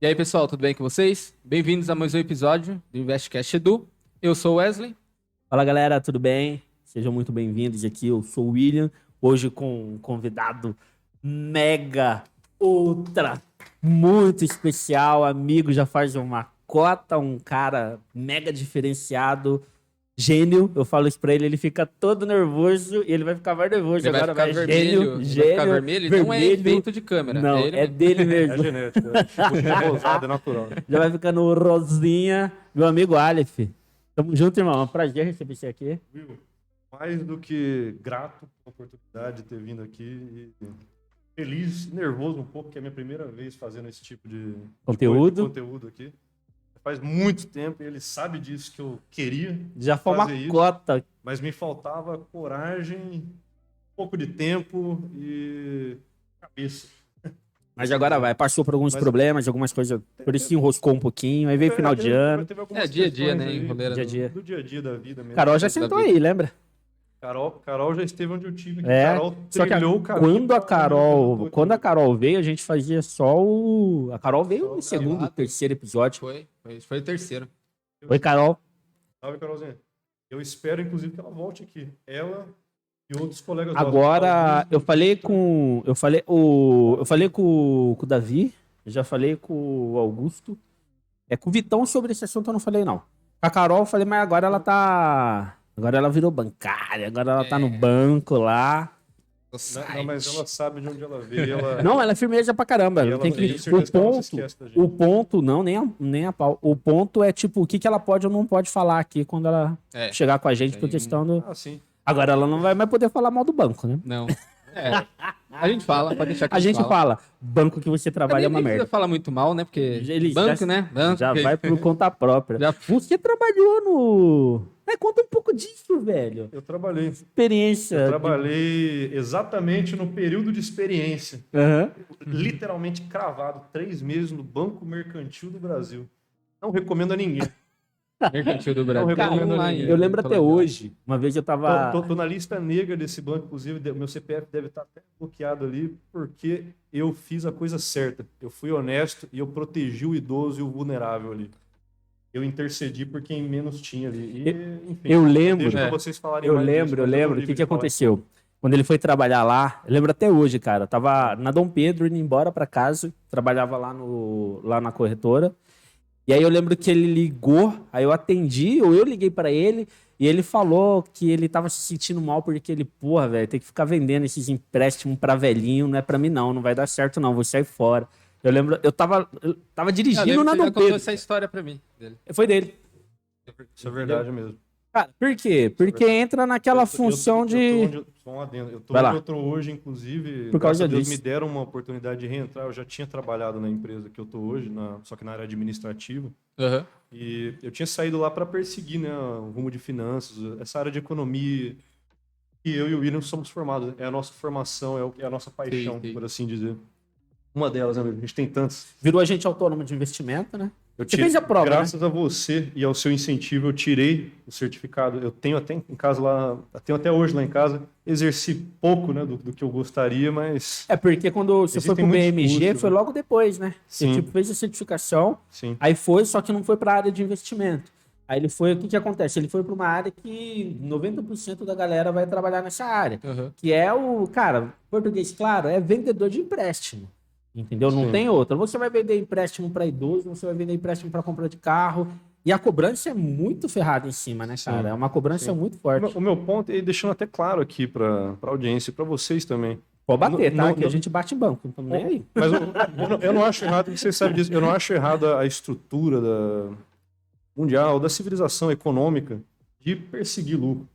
E aí, pessoal, tudo bem com vocês? Bem-vindos a mais um episódio do InvestCast Edu. Eu sou o Wesley. Fala, galera, tudo bem? Sejam muito bem-vindos aqui. Eu sou o William, hoje com um convidado mega, ultra, muito especial, amigo, já faz uma cota, um cara mega diferenciado, gênio. Eu falo isso pra ele, ele fica todo nervoso e ele vai ficar mais nervoso Ele agora. vai ficar vermelho. Vai ficar vermelho. Não é efeito de câmera. Não, é dele mesmo. É genético. É rosado, é natural. Já vai ficando rosinha. Meu amigo Aleph. Tamo junto, irmão. É um prazer receber você aqui. Will, mais do que grato pela oportunidade de ter vindo aqui e feliz, nervoso um pouco, que é a minha primeira vez fazendo esse tipo de conteúdo aqui. Faz muito tempo e ele sabe disso, que eu queria Já foi uma fazer cota. isso, mas me faltava coragem, um pouco de tempo e cabeça. Mas agora vai. Passou por alguns problemas, algumas coisas. Por isso se enroscou um pouquinho. Aí veio final de ano. É dia a dia, né? Enroleira Dia a dia. do dia a dia da vida mesmo. Carol já sentou aí, lembra? Carol já esteve onde eu tive aqui. É, Carol só que trilhou o caminho quando a Carol veio, a gente fazia só o... A Carol veio Só no segundo, gravado. terceiro episódio. Foi o terceiro. Oi, Carol. Salve, Carolzinha. Eu espero, inclusive, que ela volte aqui. Ela e outros colegas Agora, nossos. eu falei com o Davi, eu já falei com o Augusto. Com o Vitão sobre esse assunto eu não falei, não. Com a Carol eu falei, mas agora ela tá... Agora ela virou bancária, agora ela tá no banco lá. Não, mas ela sabe de onde ela veio. Não, ela é firmeza pra caramba. E ela Tem que... tem certeza que ela não se esquece da gente. O ponto, não, nem a pau. O ponto é, tipo, o que ela pode ou não pode falar aqui quando ela chegar com a gente por questão do... Sim. Agora ela não vai mais poder falar mal do banco, né? Não. A gente fala, pode deixar que A gente fala, banco que você trabalha é uma nem merda. precisa falar muito mal, né? Porque Ele banco, já- né? Banco. Já vai por conta própria. Já- Você trabalhou no... conta um pouco disso, velho. Eu trabalhei. Experiência. Eu trabalhei exatamente no período de experiência. Aham. Literalmente cravado, 3 meses no Banco Mercantil do Brasil. Não recomendo a ninguém. Mercantil do Brasil. Não recomendo Online, ninguém. Eu lembro até legal. hoje, uma vez eu tava... Tô na lista negra desse banco, inclusive, meu CPF deve estar até bloqueado ali, porque eu fiz a coisa certa. Eu fui honesto e eu protegi o idoso e o vulnerável ali. Eu intercedi por quem menos tinha ali. E, enfim, Eu lembro, deixo pra vocês falarem Eu mais disso, lembro. mas O não que livre que de falar. aconteceu? Quando ele foi trabalhar lá, eu lembro até hoje, cara. Tava na Dom Pedro, indo embora pra casa, trabalhava lá na corretora. E aí eu lembro que ele ligou, aí eu atendi, ou eu liguei pra ele, e ele falou que ele tava se sentindo mal porque ele, porra, velho, tem que ficar vendendo esses empréstimos pra velhinho, não é pra mim não vai dar certo não, vou sair fora. Eu lembro, eu tava Eu dirigindo lembro na que você Dom já contou Pedro. essa história pra mim. Dele. Foi dele. Isso é verdade mesmo. Cara, por quê? Porque entra naquela função de... Só um adendo. Eu tô Vai lá. onde eu tô hoje, inclusive, Por causa graças a Deus disso. me deram uma oportunidade de reentrar. Eu já tinha trabalhado na empresa que eu tô hoje, só que na área administrativa. Aham. E eu tinha saído lá para perseguir, né, o rumo de finanças, essa área de economia. E eu e o William somos formados. É a nossa formação, é a nossa paixão, Sim. por assim dizer. Uma delas, né, amigo? A gente tem tantas. Virou agente autônomo de investimento, né? Eu Você fez a prova, graças a você e ao seu incentivo, eu tirei o certificado. Eu tenho até em casa lá, tenho até hoje lá em casa. Exerci pouco, né, do que eu gostaria, mas Porque quando você foi Existem pro muitos BMG, cursos, foi né? logo depois, né? Você Sim. tipo, fez a certificação, sim. aí foi, só que não foi pra área de investimento. Aí ele foi, o que que acontece? Ele foi pra uma área que 90% da galera vai trabalhar nessa área. Aham. Que é o, cara, português claro, é vendedor de empréstimo. Entendeu? Não Sim. tem outra. Você vai vender empréstimo para idoso, você vai vender empréstimo para compra de carro. E a cobrança é muito ferrada em cima, né, cara? Sim. É uma cobrança Sim. muito forte. O meu ponto, e deixando até claro aqui para a audiência e para vocês também. Pode bater, tá? Não- Que a gente bate em banco, não estamos nem aí. Mas eu não acho errado, vocês sabem disso, eu não acho errado a estrutura mundial, da civilização econômica de perseguir lucro.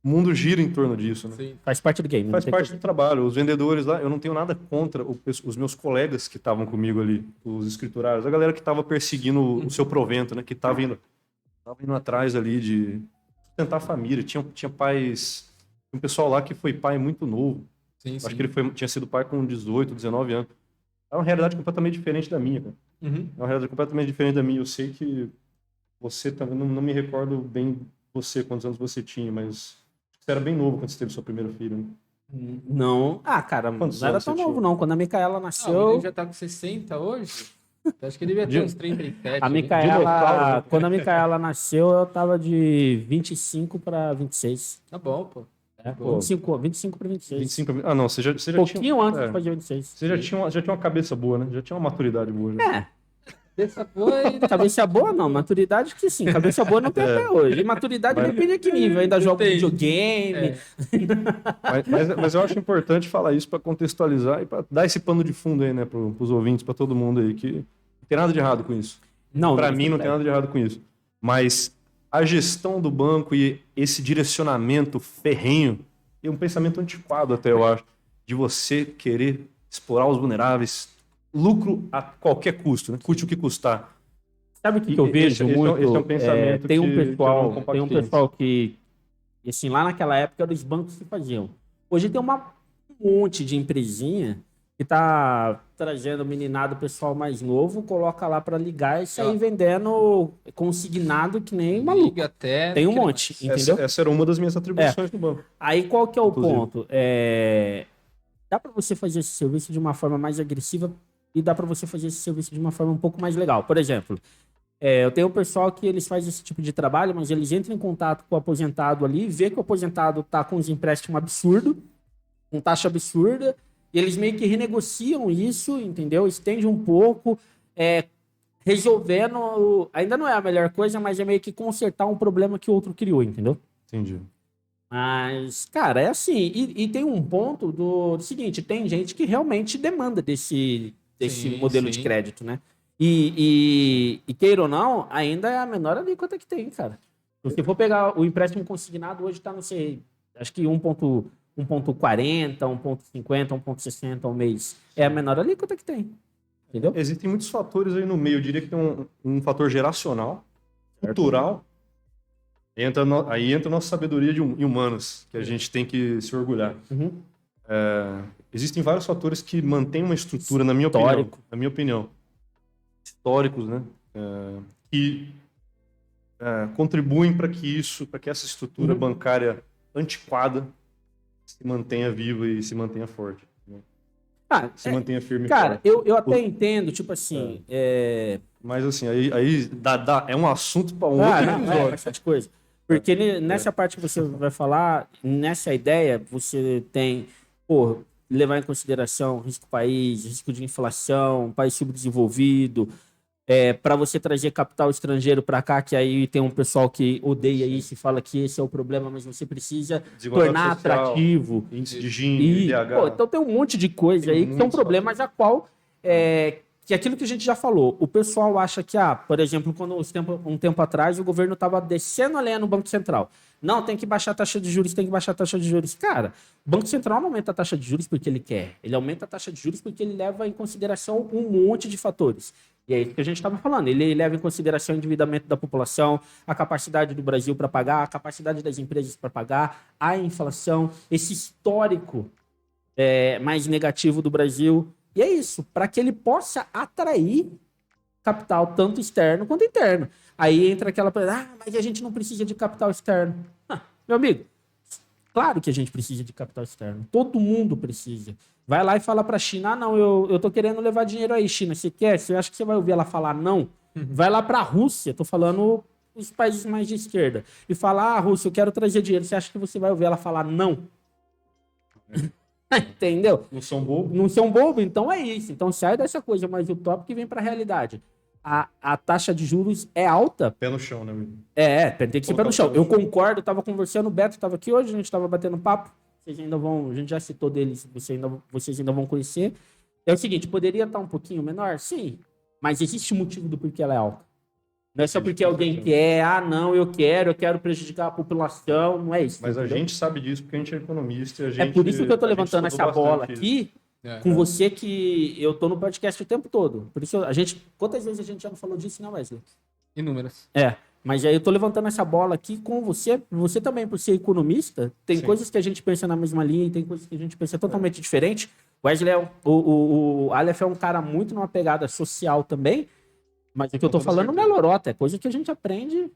O mundo gira em torno disso, né? Sim. Faz parte do game. Faz não tem parte do trabalho. Os vendedores lá, eu não tenho nada contra os meus colegas que estavam comigo ali, os escriturários, a galera que estava perseguindo o seu provento, né? Que estava indo atrás ali de sustentar a família. Tinha pais, um pessoal lá que foi pai muito novo. Sim, Acho sim. que ele tinha sido pai com 18, 19 anos. É uma realidade completamente diferente da minha, cara. Uhum. É uma realidade completamente diferente da minha. Eu sei que você também, não me recordo bem você, quantos anos você tinha, mas você era bem novo quando você teve seu primeiro filho, né? Não. Ah, cara, Quantos não era anos tão você novo, tinha? não. Quando a Micaela Ah, o nasceu. menino já tá com 60 hoje? Acho que devia ter uns 37. A ali. Micaela, quando a Micaela nasceu, eu tava de 25 para 26. Tá bom, pô. É, Pô. 25 para 26. 25 Ah, não, você já Pouquinho tinha... antes de fazer 26. Você já tinha uma cabeça boa, né? Já tinha uma maturidade boa. Já. É, Dessa foi. cabeça boa não, maturidade que sim, cabeça boa não tem até hoje. E maturidade depende de que nível, ainda jogo Depende. videogame. Mas eu acho importante falar isso para contextualizar e para dar esse pano de fundo aí, né, pros ouvintes, para todo mundo aí, que não tem nada de errado com isso. Não, Para mim não tem nada de errado com isso. Mas a gestão do banco e esse direcionamento ferrenho é um pensamento antiquado até, eu acho, de você querer explorar os vulneráveis, lucro a qualquer custo, né? Custe o que custar. Sabe o que eu vejo muito? Esse é um pensamento tem um que eu pessoal, não tem um compactuo. pessoal que, assim, lá naquela época eram os bancos que faziam. Hoje tem um monte de empresinha que tá trazendo meninado, pessoal mais novo, coloca lá para ligar e sair vendendo consignado que nem maluco. Liga até. Tem um não quero monte, mais. entendeu? Essa era uma das minhas atribuições no banco. Aí qual que é o Inclusive. ponto? Dá para você fazer esse serviço de uma forma mais agressiva e dá para você fazer esse serviço de uma forma um pouco mais legal. Por exemplo, eu tenho um pessoal que eles fazem esse tipo de trabalho, mas eles entram em contato com o aposentado ali, vê que o aposentado tá com os empréstimos absurdos, com taxa absurda, e eles meio que renegociam isso, entendeu? Estende um pouco, resolvendo... Ainda não é a melhor coisa, mas é meio que consertar um problema que o outro criou, entendeu? Entendi. Mas, cara, é assim. E tem um ponto do seguinte: tem gente que realmente demanda desse Sim, modelo de sim. crédito, né? E queira ou não, ainda é a menor alíquota que tem, cara. Se você for pegar o empréstimo consignado, hoje tá, não sei, acho que 1,40, 1,50, 1,60 ao mês. É a menor alíquota que tem. Entendeu? Existem muitos fatores aí no meio. Eu diria que tem um fator geracional, cultural. Aí entra a nossa sabedoria de humanos, que a gente tem que se orgulhar. Uhum. Existem vários fatores que mantêm uma estrutura, na minha opinião, históricos, né? Que contribuem para que essa estrutura bancária antiquada se mantenha viva e se mantenha forte. Né? Se mantenha firme e Cara, forte. eu até entendo, tipo assim. Mas assim, aí é um assunto para um outro episódio. Bastante coisa. Porque nessa parte que você vai falar, nessa ideia, você tem, levar em consideração risco país, risco de inflação, país subdesenvolvido, para você trazer capital estrangeiro para cá, que aí tem um pessoal que odeia isso e fala que esse é o problema, mas você precisa Desigualdade tornar social, atrativo. índice de Gini, IDH. Então tem um monte de coisa aí que são problemas a qual que é aquilo que a gente já falou. O pessoal acha que, por exemplo, quando um tempo atrás o governo estava descendo a lenha no Banco Central. Não, tem que baixar a taxa de juros, tem que baixar a taxa de juros. Cara, o Banco Central não aumenta a taxa de juros porque ele quer. Ele aumenta a taxa de juros porque ele leva em consideração um monte de fatores. E é isso que a gente estava falando. Ele leva em consideração o endividamento da população, a capacidade do Brasil para pagar, a capacidade das empresas para pagar, a inflação, esse histórico mais negativo do Brasil. E é isso, para que ele possa atrair capital tanto externo quanto interno. Aí entra aquela coisa, mas a gente não precisa de capital externo. Meu amigo, claro que a gente precisa de capital externo. Todo mundo precisa. Vai lá e fala para a China, não, eu tô querendo levar dinheiro aí, China. Você quer? Você acha que você vai ouvir ela falar não? Vai lá para a Rússia, tô falando os países mais de esquerda, e fala, Rússia, eu quero trazer dinheiro. Você acha que você vai ouvir ela falar não? Entendeu? Não são bobos. Não são bobos, então é isso. Então sai dessa coisa mais utópica e vem para a realidade. A taxa de juros é alta. Pé no chão, né, amigo? Tem que ser pé no chão. Eu concordo, estava conversando, o Beto estava aqui hoje, a gente estava batendo papo. Vocês ainda vão, a gente já citou deles, vocês ainda vão conhecer. É o seguinte, poderia estar um pouquinho menor? Sim, mas existe motivo do porquê ela é alta. Não é só porque alguém quer, não, eu quero prejudicar a população, não é isso. Mas entendeu? a gente sabe disso porque a gente é economista. E a gente, É por isso que eu tô a gente levantando estudou essa bola bastante aqui com você, que eu tô no podcast o tempo todo. Por isso quantas vezes a gente já não falou disso, né, Wesley? Inúmeras. Mas aí eu tô levantando essa bola aqui com você. Você também, por ser economista, tem coisas que a gente pensa na mesma linha e tem coisas que a gente pensa totalmente diferente. O Wesley, o Aleph é um cara muito numa pegada social também, mas o que eu tô falando não é lorota, é coisa que a gente aprende,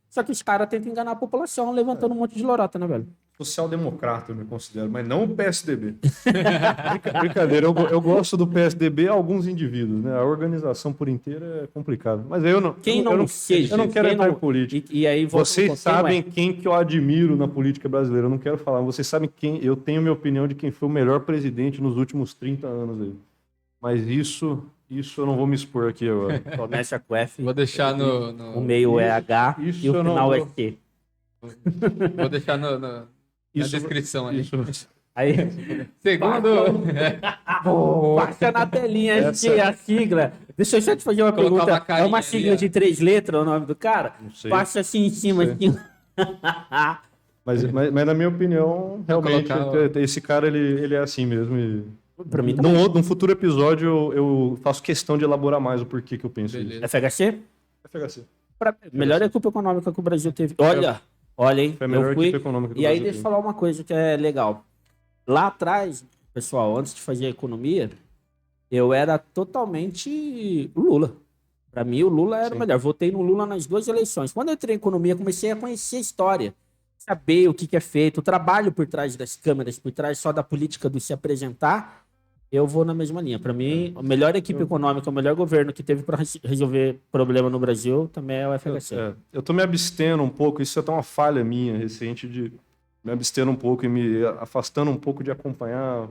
só que os caras tentam enganar a população levantando um monte de lorota, né, velho? social-democrata, eu me considero, mas não o PSDB. Brincadeira, eu gosto do PSDB alguns indivíduos, né? A organização por inteira é complicada. Mas eu não. Quem não seja, eu não quero quem entrar não- em política. E aí Vocês sabem quem que eu admiro na política brasileira. Eu não quero falar. Vocês sabem quem. Eu tenho minha opinião de quem foi o melhor presidente nos últimos 30 anos aí. Mas isso eu não vou me expor aqui agora. Começa com F, Vou deixar o meio é H isso e o eu não final é vou. T. Vou deixar na Isso- descrição ali. Aí, Segundo. baixa na telinha a sigla. Deixa eu só te fazer uma Colocar pergunta. uma carinha É uma ali, sigla ó. de 3 letras o nome do cara? Não sei. Passa assim em cima. Não sei. Assim. Mas na minha opinião, realmente, colocar esse cara, ele é assim mesmo. E Pra mim também. num futuro episódio, eu faço questão de elaborar mais o porquê que eu penso isso. Beleza. FHC? FHC. Melhor equipe econômica que o Brasil teve. Olha, hein? Foi a melhor Eu fui. equipe econômica do E aí, Brasil deixa eu teve. falar uma coisa que é legal. Lá atrás, pessoal, antes de fazer a economia, eu era totalmente o Lula. Pra mim, o Lula era o Sim. melhor. Votei no Lula nas 2 eleições. Quando eu entrei em economia, comecei a conhecer a história, saber o que que é feito, o trabalho por trás das câmeras, por trás só da política do se apresentar. Eu vou na mesma linha. Pra mim, a melhor equipe econômica, o melhor governo que teve pra resolver problema no Brasil também é o FHC. Eu tô me abstendo um pouco, isso é até uma falha minha recente de me abstendo um pouco e me afastando um pouco de acompanhar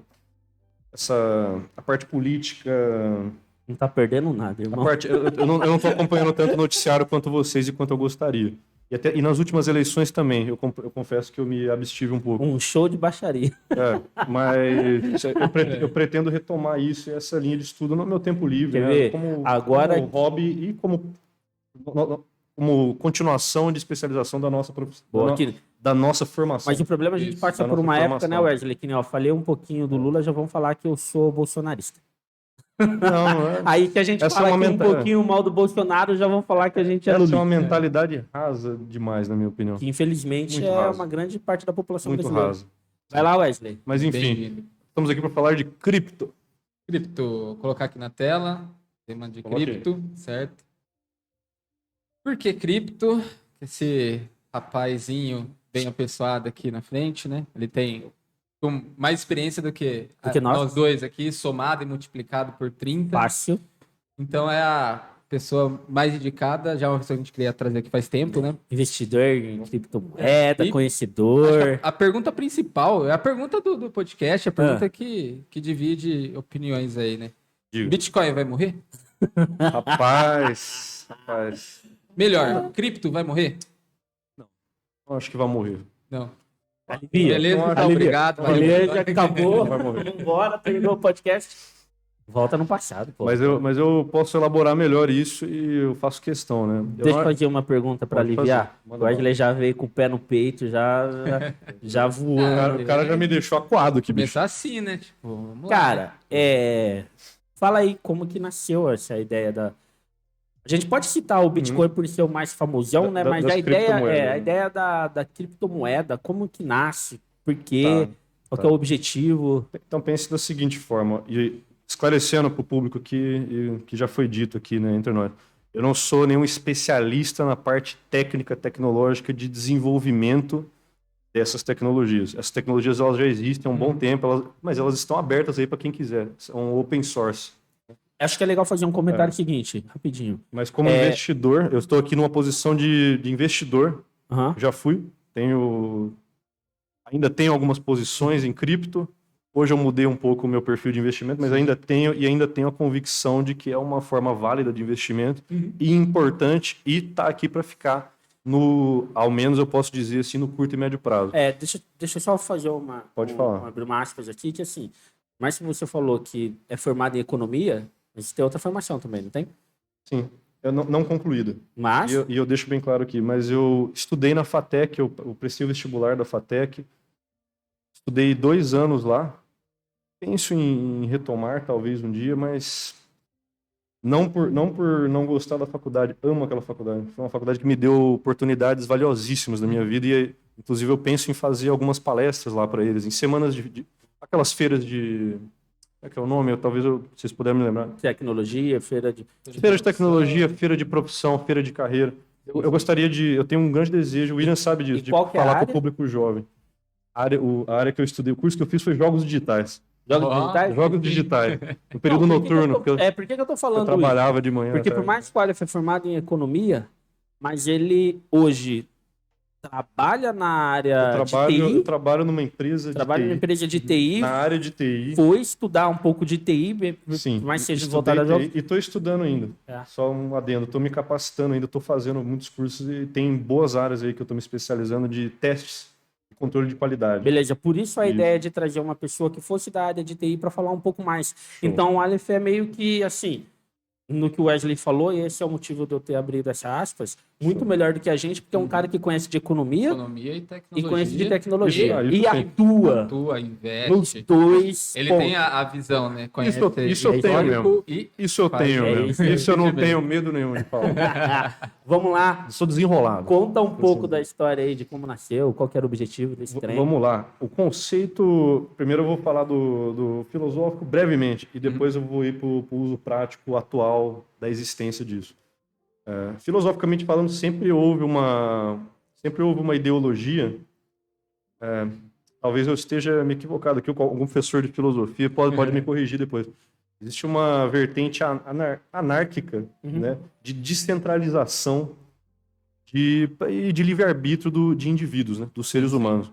a parte política. Não tá perdendo nada, irmão. Eu não tô acompanhando tanto o noticiário quanto vocês e quanto eu gostaria. E nas últimas eleições também, eu confesso que eu me abstive um pouco. Um show de baixaria. Mas eu pretendo retomar isso e essa linha de estudo no meu tempo livre, Quer né? ver? Como Agora- hobby e como continuação de especialização da nossa profissão, Boa, aqui. da nossa formação. Mas o problema é que a gente Isso, passa da por nossa uma época, formação. né, Wesley? Que nem eu falei um pouquinho do Lula, já vão falar que eu sou bolsonarista. Não, é. Aí que a gente Essa fala é uma aqui um menta- pouquinho mal do Bolsonaro, já vão falar que a gente é Essa é lulista. uma mentalidade rasa demais, na minha opinião. Que infelizmente Muito é rasa. uma grande parte da população Muito brasileira. rasa. Vai lá, Wesley. Mas enfim, Bem-vindo. estamos aqui para falar de cripto. Cripto, vou colocar aqui na tela. Tema de Coloquei. cripto, certo? Por que cripto? Esse rapazinho bem apessoado aqui na frente, né? Ele tem mais experiência do que, Do que nós. dois aqui, somado e multiplicado por 30. Fácil. Então é a pessoa mais indicada, já é uma pessoa que a gente queria trazer aqui faz tempo, né? Investidor em criptomoeda, E- conhecedor. A pergunta principal, é a pergunta do podcast, a pergunta que divide opiniões aí, né? Diga. Bitcoin vai morrer? Rapaz. Melhor, cripto vai morrer? Eu acho que vai morrer. Não. Alivia. Beleza, não, tá, alivia. obrigado. valeu. Beleza, acabou. Vai morrer. Vambora, terminou o podcast. Volta no passado, pô. Mas eu posso elaborar melhor isso e eu faço questão, né? Eu Deixa eu não- fazer uma pergunta pra Pode aliviar. fazer. O Manda Wesley já veio com o pé no peito, já voando. O cara já me deixou acuado aqui, bicho. Começar assim, né? Tipo, vamos lá. Cara, fala aí como que nasceu essa ideia da... A gente pode citar o Bitcoin por ser o mais famosão, né? Mas Das a ideia criptomoedas, a né? ideia da criptomoeda, como que nasce, por quê, qual que é o objetivo. Então pense da seguinte forma, e esclarecendo para o público que já foi dito aqui, né, entre nós. Eu não sou nenhum especialista na parte técnica, tecnológica de desenvolvimento dessas tecnologias. Essas tecnologias elas já existem há um bom tempo, mas elas estão abertas aí para quem quiser. São open source. Acho que é legal fazer um comentário seguinte, rapidinho. Mas como investidor, eu estou aqui numa posição de investidor. Aham. Já fui. Ainda tenho algumas posições em cripto. Hoje eu mudei um pouco o meu perfil de investimento, mas ainda tenho a convicção de que é uma forma válida de investimento e importante e está aqui para ficar ao menos eu posso dizer assim, no curto e médio prazo. Deixa eu só fazer Pode falar. abrir uma aspas aqui, que assim, mas se você falou que é formado em economia, mas tem outra formação também, não tem? Sim, eu não concluída. Mas, E eu deixo bem claro aqui, mas eu estudei na FATEC, eu prestei o vestibular da FATEC, estudei 2 anos lá, penso em retomar talvez um dia, mas não por não gostar da faculdade, amo aquela faculdade, foi uma faculdade que me deu oportunidades valiosíssimas na minha vida e inclusive eu penso em fazer algumas palestras lá para eles, em semanas aquelas feiras de... Como é que é o nome? Vocês puderem me lembrar. tecnologia, feira de Tecnologia, feira de profissão, feira de carreira. Eu gostaria eu tenho um grande desejo, o William sabe disso, de qual que é a falar com área? o público jovem. A área que eu estudei, o curso que eu fiz foi jogos digitais. Jogos Ó, digitais? Jogos digitais. No período Não, por que que eu noturno, tô- porque eu, por que que eu tô eu falando isso? trabalhava de manhã. Porque à por tarde. mais que o Aleph foi formado em economia, mas ele hoje trabalha na área de Eu TI, trabalho numa empresa de trabalha numa TI. empresa de TI, Na área de TI, foi estudar um pouco de TI, sim. por mais que seja Estudei voltado a jogos. TI e estou estudando ainda. É. Só um adendo, estou me capacitando ainda, estou fazendo muitos cursos e tem boas áreas aí que eu estou me especializando de testes e controle de qualidade. Beleza, por isso a Isso. ideia de trazer uma pessoa que fosse da área de TI para falar um pouco mais. Show. Então, o Aleph é meio que assim, no que o Wesley falou, e esse é o motivo de eu ter abrido essa aspas, muito Show. melhor do que a gente, porque é um cara que conhece de economia economia e e tecnologia. conhece de tecnologia. Isso E sim. atua Atua, nos investe. dois Ele pontos. tem a visão, né? Conhece Isso eu tenho histórico mesmo. e Isso eu faz- tenho é mesmo. isso, Isso eu não entendi bem. tenho medo nenhum de falar. Vamos lá, Sou desenrolado. conta um pouco da história aí, de como nasceu, qual que era o objetivo desse trem. Vamos lá. O conceito. Primeiro eu vou falar do filosófico brevemente, e depois eu vou ir para o uso prático atual da existência disso. Filosoficamente falando, sempre houve uma ideologia. Talvez eu esteja me equivocado aqui, algum professor de filosofia pode me corrigir depois. Existe uma vertente anárquica, né, de descentralização e de livre-arbítrio de indivíduos, né, dos seres humanos.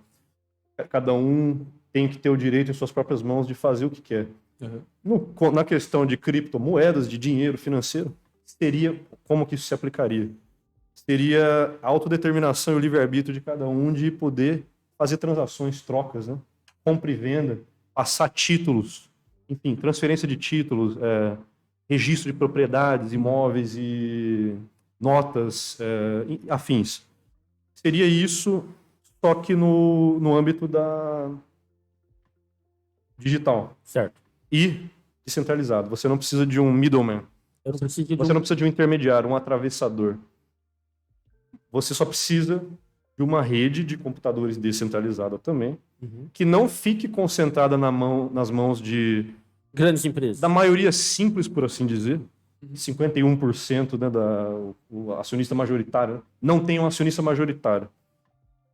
Cada um tem que ter o direito em suas próprias mãos de fazer o que quer. Na questão de criptomoedas, de dinheiro financeiro, seria como que isso se aplicaria? Seria a autodeterminação e o livre-arbítrio de cada um de poder fazer transações, trocas, né? Compra e venda, passar títulos, enfim, transferência de títulos, registro de propriedades, imóveis e notas, afins. Seria isso, só que no âmbito da digital Certo. e descentralizado. Você não precisa de um middleman. Eu não preciso de Você não precisa de um intermediário, um atravessador. Você só precisa de uma rede de computadores descentralizada também, que não fique concentrada nas mãos grandes empresas. da maioria simples, por assim dizer. 51%, né, o acionista majoritário, né? Não tem um acionista majoritário.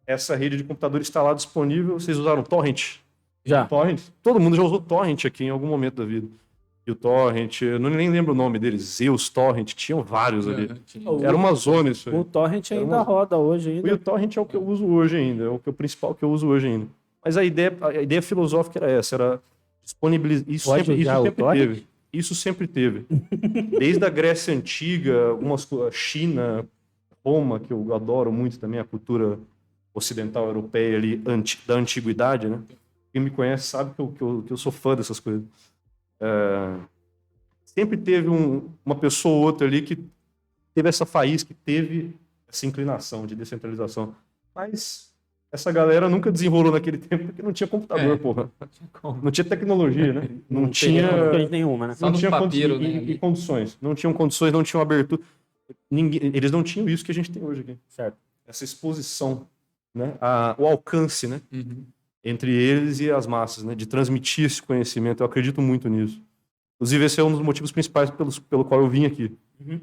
Essa rede de computadores está lá disponível. Vocês usaram Torrent? Já. Torrent? Todo mundo já usou Torrent aqui em algum momento da vida. E o Torrent, eu nem lembro o nome deles, Zeus, Torrent, tinham vários ali. Era uma zona isso aí. O Torrent ainda roda hoje E ainda. o Torrent é o que eu uso hoje ainda, é o principal que eu uso hoje ainda. Mas a ideia filosófica era essa, era disponibilizar. Isso Pode sempre usar o Torrent? teve. Isso sempre teve. Desde a Grécia Antiga, a China, Roma, que eu adoro muito também, a cultura ocidental europeia ali, da antiguidade, né? Quem me conhece sabe que eu sou fã dessas coisas. Sempre teve uma pessoa ou outra ali que teve essa faísca, que teve essa inclinação de descentralização. Mas essa galera nunca desenrolou naquele tempo porque não tinha computador, porra. Não tinha tecnologia, né? Não tinha tecnologia nenhuma, né? Só no papiro, condi- né, e ali. condições. Não tinham condições, não tinham abertura. Eles não tinham isso que a gente tem hoje aqui. Certo. Essa exposição, né? O alcance, né? Entre eles e as massas, né? De transmitir esse conhecimento. Eu acredito muito nisso. Inclusive, esse é um dos motivos principais pelo qual eu vim aqui.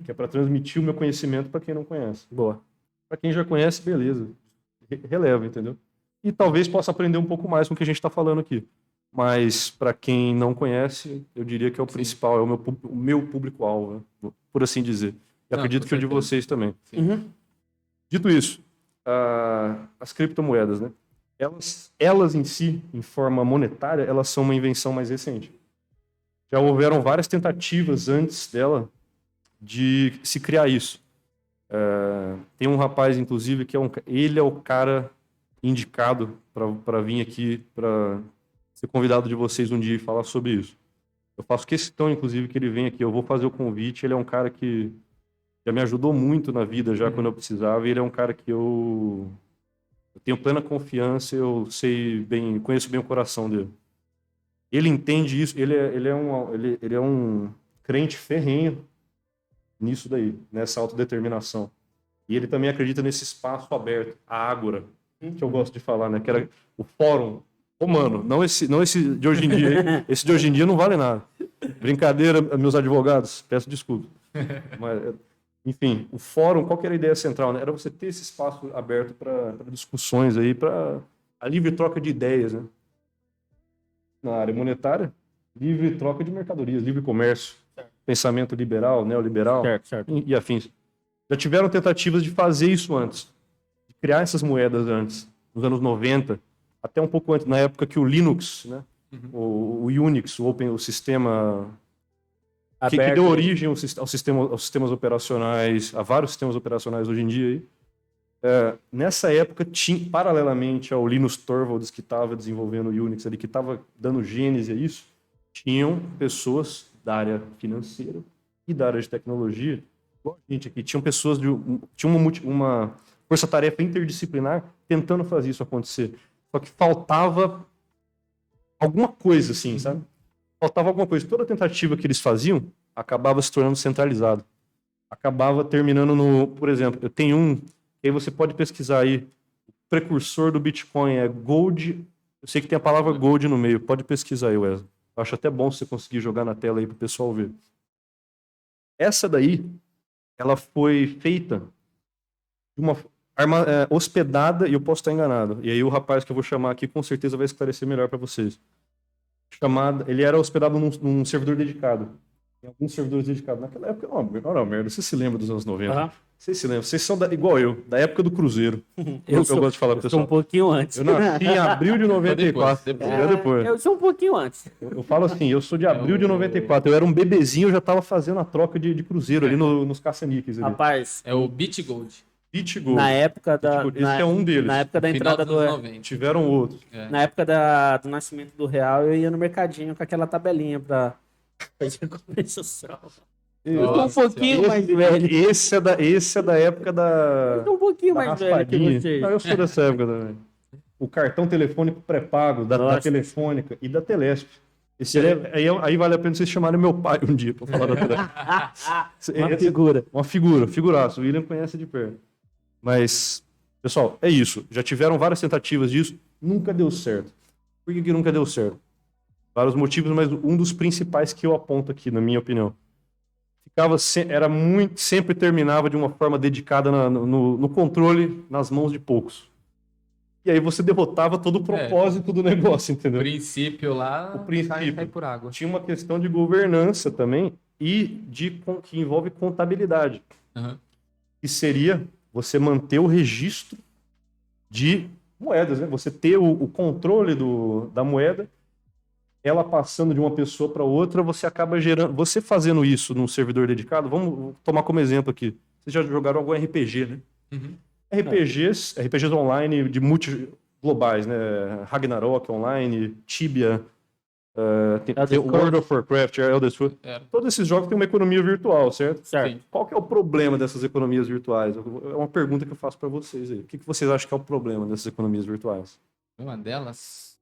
Que é para transmitir o meu conhecimento para quem não conhece. Boa. Para quem já conhece, beleza. Releva, entendeu? E talvez possa aprender um pouco mais com o que a gente está falando aqui. Mas, para quem não conhece, eu diria que é o principal, é o meu público-alvo, né? Por assim dizer. E Não, acredito com que o de certeza. vocês também. Uhum. Dito isso, as criptomoedas, né? Elas em si, em forma monetária, elas são uma invenção mais recente. Já houveram várias tentativas antes dela de se criar isso. Tem um rapaz, inclusive, que ele é o cara indicado para vir aqui, para ser convidado de vocês um dia e falar sobre isso. Eu faço questão, inclusive, que ele venha aqui. Eu vou fazer o convite. Ele é um cara que já me ajudou muito na vida, já quando eu precisava. E ele é um cara que eu tenho plena confiança. Eu conheço bem o coração dele. Ele entende isso. Ele é um crente ferrenho nisso daí, nessa autodeterminação. E ele também acredita nesse espaço aberto, a ágora, que eu gosto de falar, né? Que era o fórum romano, não esse de hoje em dia. Hein? Esse de hoje em dia não vale nada. Brincadeira, meus advogados, peço desculpa. Mas, enfim, o fórum, qual que era a ideia central? Né? Era você ter esse espaço aberto para discussões aí, para a livre troca de ideias, né? Na área monetária, livre troca de mercadorias, livre comércio, pensamento liberal, neoliberal Certo. e afins. Já tiveram tentativas de fazer isso antes, de criar essas moedas antes, nos anos 90, até um pouco antes, na época que o Linux, né? O Unix, o sistema que deu origem aos sistemas operacionais, a vários sistemas operacionais hoje em dia. Aí. Nessa época, paralelamente ao Linus Torvalds, que estava desenvolvendo o Unix, ali, que estava dando gênese a isso, tinham pessoas da área financeira e da área de tecnologia, igual a gente aqui, tinham pessoas tinha uma força-tarefa interdisciplinar tentando fazer isso acontecer. Só que faltava alguma coisa, assim, sabe? Faltava alguma coisa. Toda tentativa que eles faziam acabava se tornando centralizado. Acabava terminando no... Por exemplo, eu tenho que aí você pode pesquisar aí. O precursor do Bitcoin é Gold. Eu sei que tem a palavra Gold no meio. Pode pesquisar aí, Wesley. Eu acho até bom você conseguir jogar na tela aí para o pessoal ver. Essa daí, ela foi feita de uma hospedada, e eu posso estar enganado. E aí o rapaz que eu vou chamar aqui com certeza vai esclarecer melhor para vocês. Ele era hospedado num servidor dedicado. Tem alguns servidores dedicados. Naquela época, não, merda. Você se lembra dos anos 90? Vocês se lembram? Vocês são igual eu, da época do Cruzeiro. Eu gosto de falar pro pessoal. Eu sou um pouquinho antes. Eu nasci em abril de 94. Depois. Eu sou um pouquinho antes. Eu falo assim, eu sou de abril de 94. Eu era um bebezinho, eu já estava fazendo a troca de Cruzeiro ali nos caça-níqueis. Rapaz, é o BitGold. BitGold. Na época da... Esse é um deles. Na época da entrada do... Tiveram outros. Na época do nascimento do real, eu ia no mercadinho com aquela tabelinha pra fazer compensação. Eu tô um pouquinho mais velho. Esse é da época da... Eu tô um pouquinho mais velho que você. Não, eu sou dessa época também. O cartão telefônico pré-pago da Telefônica e da Telesp. Aí vale a pena vocês chamarem meu pai um dia pra falar da Telesp. Uma figura. Uma figuraça. O William conhece de perto. Mas, pessoal, é isso. Já tiveram várias tentativas disso. Nunca deu certo. Por que nunca deu certo? Vários motivos, mas um dos principais que eu aponto aqui, na minha opinião. Sempre terminava de uma forma dedicada no controle nas mãos de poucos. E aí você derrotava todo o propósito do negócio, entendeu? O princípio lá cai por água. Tinha uma questão de governança também e que envolve contabilidade. Que seria você manter o registro de moedas, né? Você ter o controle da moeda, ela passando de uma pessoa para outra, você acaba gerando... Você fazendo isso num servidor dedicado, vamos tomar como exemplo aqui. Vocês já jogaram algum RPG, né? RPGs online de globais, né? Ragnarok online, Tibia, tem World of Warcraft, Elder Scrolls. Todos esses jogos têm uma economia virtual, certo? Certo. Qual que é o problema dessas economias virtuais? É uma pergunta que eu faço para vocês aí. O que vocês acham que é o problema dessas economias virtuais? Uma delas?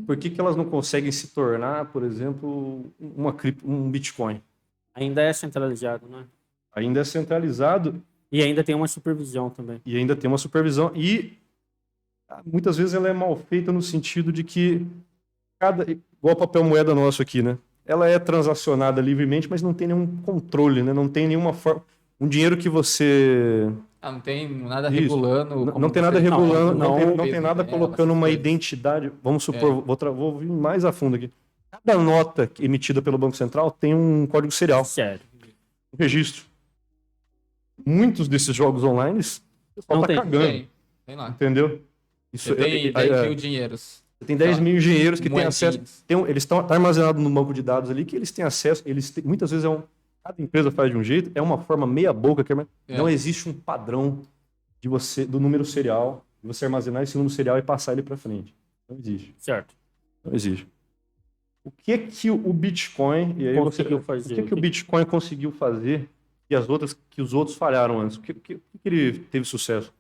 Por que elas não conseguem se tornar, por exemplo, um Bitcoin? Ainda é centralizado, né? Ainda é centralizado. E ainda tem uma supervisão também. E muitas vezes ela é mal feita no sentido de que igual o papel moeda nosso aqui, né? Ela é transacionada livremente, mas não tem nenhum controle, né? Não tem nenhuma forma... Um dinheiro que você... não tem nada regulando. Não tem nada regulando, não tem nada colocando uma identidade. Vamos supor, vou vir mais a fundo aqui. Cada nota emitida pelo Banco Central tem um código serial. Sério. Um registro. Muitos desses jogos online, o pessoal tá cagando. Tem lá. Entendeu? Isso tem 10 mil dinheiros. Tem 10 mil engenheiros que têm acesso. Eles estão armazenados no banco de dados ali, que eles têm acesso. Muitas vezes cada empresa faz de um jeito, é uma forma meia boca. Não existe um padrão do número serial, de você armazenar esse número serial e passar ele para frente. Não existe. Certo. Não existe. O que o Bitcoin conseguiu fazer? O que o Bitcoin conseguiu fazer que os outros falharam antes? O que ele teve sucesso?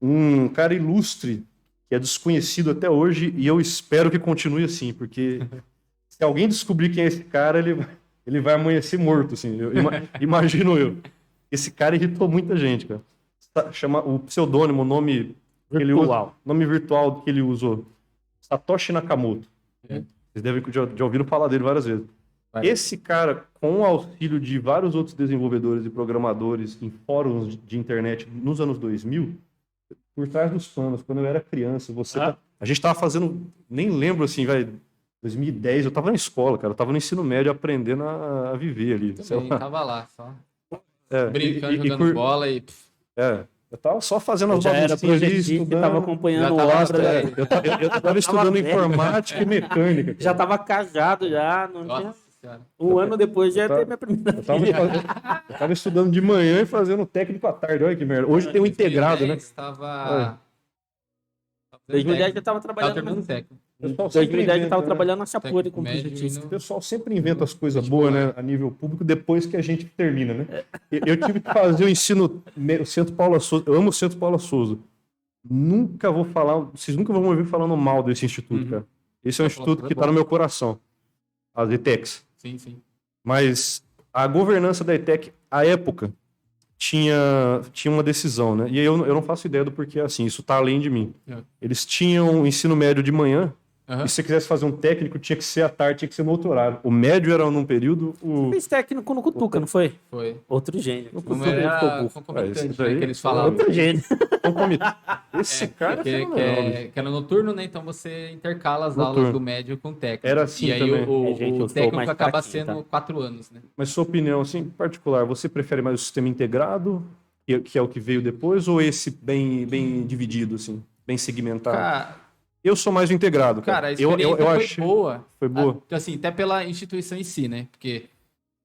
Um cara ilustre, que é desconhecido até hoje, e eu espero que continue assim, porque se alguém descobrir quem é esse cara, ele vai amanhecer morto, assim, imagino eu. Esse cara irritou muita gente, cara. O pseudônimo, o nome virtual que ele usou, Satoshi Nakamoto. Vocês devem já ouviram falar dele várias vezes. Esse cara, com o auxílio de vários outros desenvolvedores e programadores em fóruns de internet nos anos 2000, por trás dos panos, quando eu era criança, a gente tava fazendo, nem lembro assim, vai, 2010, eu tava na escola, cara, eu tava no ensino médio aprendendo a viver ali. sei Também lá. tava lá, só É, brincando, jogando bola e... eu tava só fazendo Eu as já era baguncinhas ali, projetista e estudando. tava acompanhando Já tava obra. estudando. Eu tava estudando velho. informática e mecânica. Já tava casado já. Não tinha... Nossa senhora. Um ano depois já ia tava- ter minha primeira Eu tava, filha. eu tava estudando de manhã e fazendo técnico à tarde. Olha que merda. Hoje tem o integrado, né? 2010 tava... 2010 eu tava Tava trabalhando. terminando técnico. O pessoal sempre 2010 eu tava inventa, né? trabalhando na Chapuri Técnico como médio projetista. O pessoal sempre inventa as coisas boas, né, a nível público, depois que a gente termina, né? Eu tive que fazer o ensino, o Centro Paula Souza. Eu amo o Centro Paula Souza. Nunca vou falar, vocês nunca vão me ouvir falando mal desse instituto, cara. Esse é um instituto que tá no meu coração. As ETECs. Sim, sim. Mas a governança da ETEC, à época, tinha uma decisão, né? E aí eu não faço ideia do porquê é assim, isso tá além de mim. Eles tinham ensino médio de manhã, Aham. e se você quisesse fazer um técnico, tinha que ser à tarde, tinha que ser no outro horário. O médio era num período, Fez técnico no Cutuca, não foi? Foi. Outro gênio. Não Cutuca ficou era burro. concomitante, isso daí- né, que eles falavam. Outro gênio. Esse cara é que fenomenal, bicho. era noturno, né? Então você intercala as aulas Noturno. do médio com o técnico. Era assim e aí também. Gente, eu o sou técnico mais acaba fraquinho, sendo tá? 4 anos, né? Mas sua opinião, assim, em particular, você prefere mais o sistema integrado, que é o que veio depois, ou esse bem dividido, assim, bem segmentado? Cara, Eu sou mais o integrado, cara, a cara. experiência eu foi achei... boa. Foi boa? Assim, até pela instituição em si, né? Porque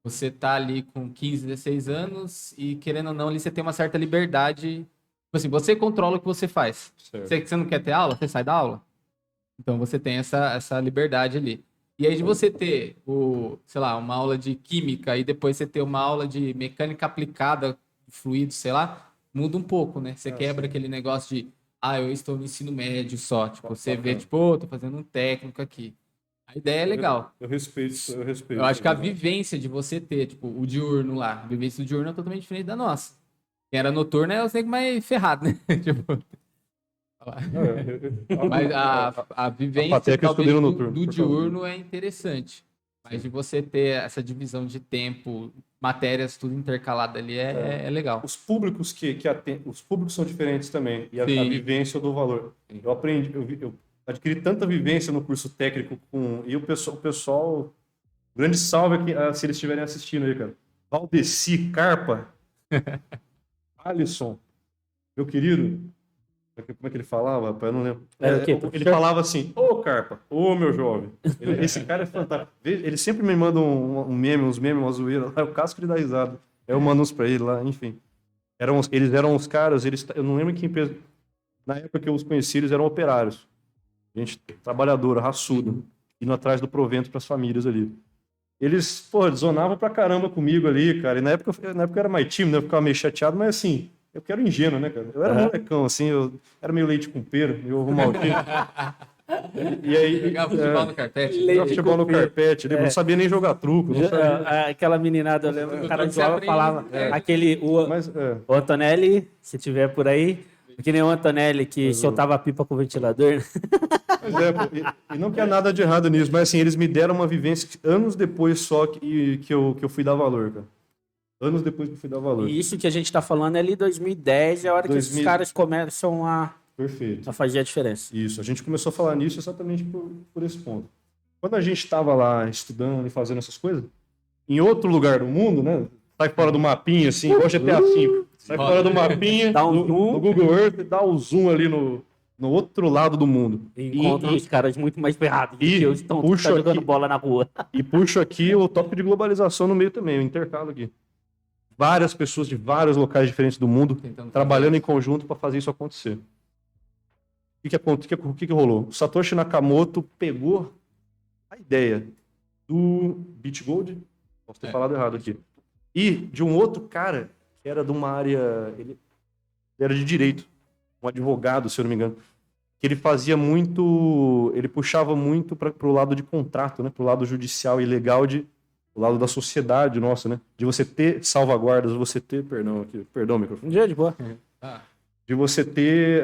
você tá ali com 15, 16 anos e, querendo ou não, ali você tem uma certa liberdade. Tipo assim, você controla o que você faz. Você não quer ter aula, você sai da aula. Então você tem essa liberdade ali. E aí de você ter, sei lá, uma aula de química e depois você ter uma aula de mecânica aplicada, fluidos, sei lá, muda um pouco, né? Você quebra aquele negócio de, eu estou no ensino médio só. Tipo, você vê, tipo, tô fazendo um técnico aqui. A ideia é legal. Eu respeito, eu respeito. Eu acho que a vivência de você ter, tipo, o diurno lá, a vivência do diurno é totalmente diferente da nossa. Quem era noturno é os negros mais ferrado, né? Tipo, mas a vivência Pateca eu estudei no talvez, noturno, do por causa diurno é interessante. Mas de você ter essa divisão de tempo, matérias tudo intercalado ali é legal. Os públicos os públicos são diferentes também, e a Sim. vivência eu dou valor. Eu aprendi, eu adquiri tanta vivência no curso técnico e o pessoal, grande salve aqui, se eles estiverem assistindo aí, cara. Valdeci, Carpa, Alisson, meu querido, como é que ele falava, rapaz? Eu não lembro. Era o quê, Ele professor? falava assim, ô Carpa, ô meu jovem. Esse cara é fantástico. Ele sempre me manda uns memes, uma zoeira. Eu casco de dar risada. Eu mando uns pra ele lá, enfim. Eles eram os caras, eu não lembro em que empresa. Na época que eu os conheci, eles eram operários. Gente trabalhadora, raçuda, indo atrás do provento pras famílias ali. Eles, pô, zonavam pra caramba comigo ali, cara. E na época eu era mais tímido, né? Eu ficava meio chateado, mas assim, eu quero ingênuo, né, cara? Eu era molecão, assim, eu era meio leite com pera, meio rumaltinho. E aí. Jogava futebol no carpete. Jogava futebol no carpete, não sabia nem jogar truco. Não sabia. Aquela meninada, eu lembro, o cara Quando de você aula aprende, falava, é. Mas, o Antonelli, se tiver por aí, que nem o Antonelli que soltava a pipa com o ventilador, né? Mas pô, e não que há nada de errado nisso, mas assim, eles me deram uma vivência anos depois só que eu fui dar valor, cara. Anos depois que eu fui dar valor. E isso que a gente tá falando é ali 2010, é a hora que esses 2000. caras começam a Perfeito. fazer a diferença. Isso, a gente começou a falar nisso exatamente por esse ponto. Quando a gente estava lá estudando e fazendo essas coisas, em outro lugar do mundo, né? Sai fora do mapinha, assim, igual GTA V. Sai fora do mapinha, Dá um zoom. no Google Earth, dá o zoom ali no outro lado do mundo. Encontram os caras muito mais ferrados do e que os que estão puxo jogando aqui- bola na rua. E puxo aqui o tópico de globalização no meio também, eu intercalo aqui. Várias pessoas de vários locais diferentes do mundo Tentando trabalhando em conjunto para fazer isso acontecer. O que rolou? O Satoshi Nakamoto pegou a ideia do BitGold, posso ter falado errado aqui, e de um outro cara que era de uma área, ele era de direito, um advogado, se eu não me engano, que ele fazia muito, ele puxava muito para o lado de contrato, né, para o lado judicial e legal o lado da sociedade nossa, né, de você ter salvaguardas, você ter, perdão, microfone, Um dia de boa. de você ter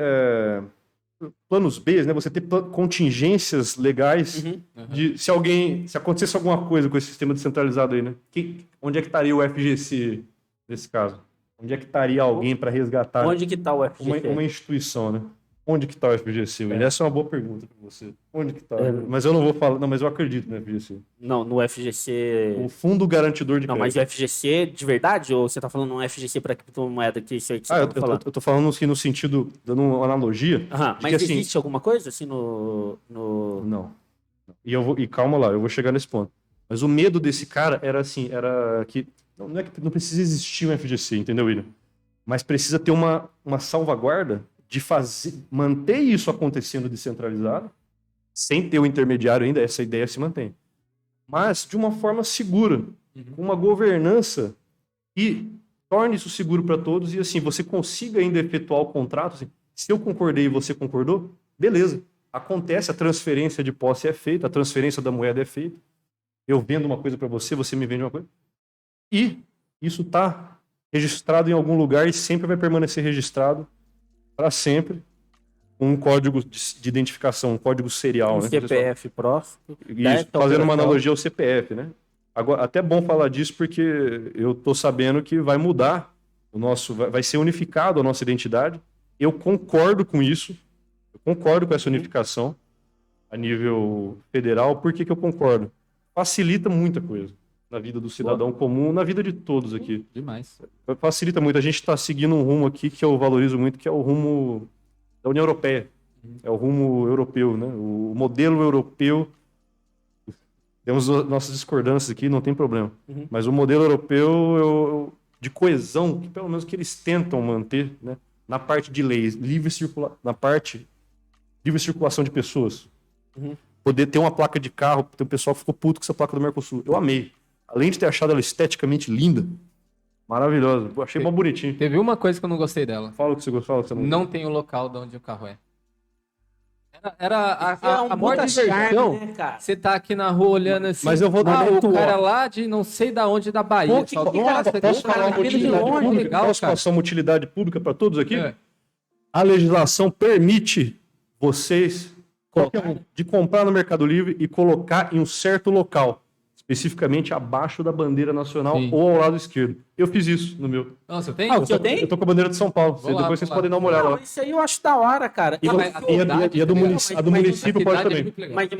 planos B, né? Você ter contingências legais de se acontecesse alguma coisa com esse sistema descentralizado aí, né? Onde é que estaria o FGC nesse caso? Onde é que estaria alguém para resgatar Onde que tá o FGC? uma instituição, né? Onde que está o FGC? Essa é uma boa pergunta para você. Onde que está? Mas eu não vou falar, não, mas eu acredito no FGC. Não, no FGC... O Fundo Garantidor de Não, Crédito. mas o FGC de verdade? Ou você tá falando um FGC para criptomoeda que você eu tá falando? tô falando assim no sentido, dando uma analogia. Mas que, assim, existe alguma coisa assim no... Não. E calma lá, eu vou chegar nesse ponto. Mas o medo desse cara era assim, era que não é que não precisa existir um FGC, entendeu, William? Mas precisa ter uma salvaguarda de manter isso acontecendo descentralizado, sem ter o intermediário ainda, essa ideia se mantém. Mas de uma forma segura, com uma governança que torne isso seguro para todos e assim, você consiga ainda efetuar o contrato. Assim, se eu concordei e você concordou, beleza. Acontece, a transferência de posse é feita, a transferência da moeda é feita. Eu vendo uma coisa para você, você me vende uma coisa. E isso está registrado em algum lugar e sempre vai permanecer registrado para sempre, com um código de identificação, um código serial. Né, CPF próximo. Isso, fazendo uma analogia ao CPF, né? Agora, até é bom falar disso porque eu estou sabendo que vai mudar vai ser unificado a nossa identidade. Eu concordo com isso, eu concordo com essa unificação a nível federal. Por que eu concordo? Facilita muita coisa na vida do cidadão comum, na vida de todos aqui. Demais. Facilita muito. A gente está seguindo um rumo aqui que eu valorizo muito, que é o rumo da União Europeia. É o rumo europeu, né? O modelo europeu. Temos nossas discordâncias aqui, não tem problema. Mas o modelo europeu de coesão, que pelo menos que eles tentam manter, né? Na parte de leis, livre circulação de pessoas. Poder ter uma placa de carro, tem um pessoal que ficou puto com essa placa do Mercosul. Eu amei. Além de ter achado ela esteticamente linda, maravilhosa. Eu achei mó bonitinho. Teve uma coisa que eu não gostei dela. Fala o que você gostou. Não tem o local de onde o carro é. Era a maior puta diversão. charme, né, cara? Você tá aqui na rua olhando assim. Mas eu vou dar o cara lá de não sei da onde da Bahia. Pô, Posso falar uma utilidade pública? Legal, Posso cara. passar uma utilidade pública para todos aqui? É. A legislação permite vocês de comprar no Mercado Livre e colocar em um certo local, especificamente abaixo da bandeira nacional. Sim. Ou ao lado esquerdo. Eu fiz isso no meu. Nossa, eu tenho? Ah, o seu tem? Eu tô com a bandeira de São Paulo. Vou lá, Depois vocês vou lá. podem dar uma olhada Não, lá. isso aí eu acho da hora, cara. E a do município pode também. Mas do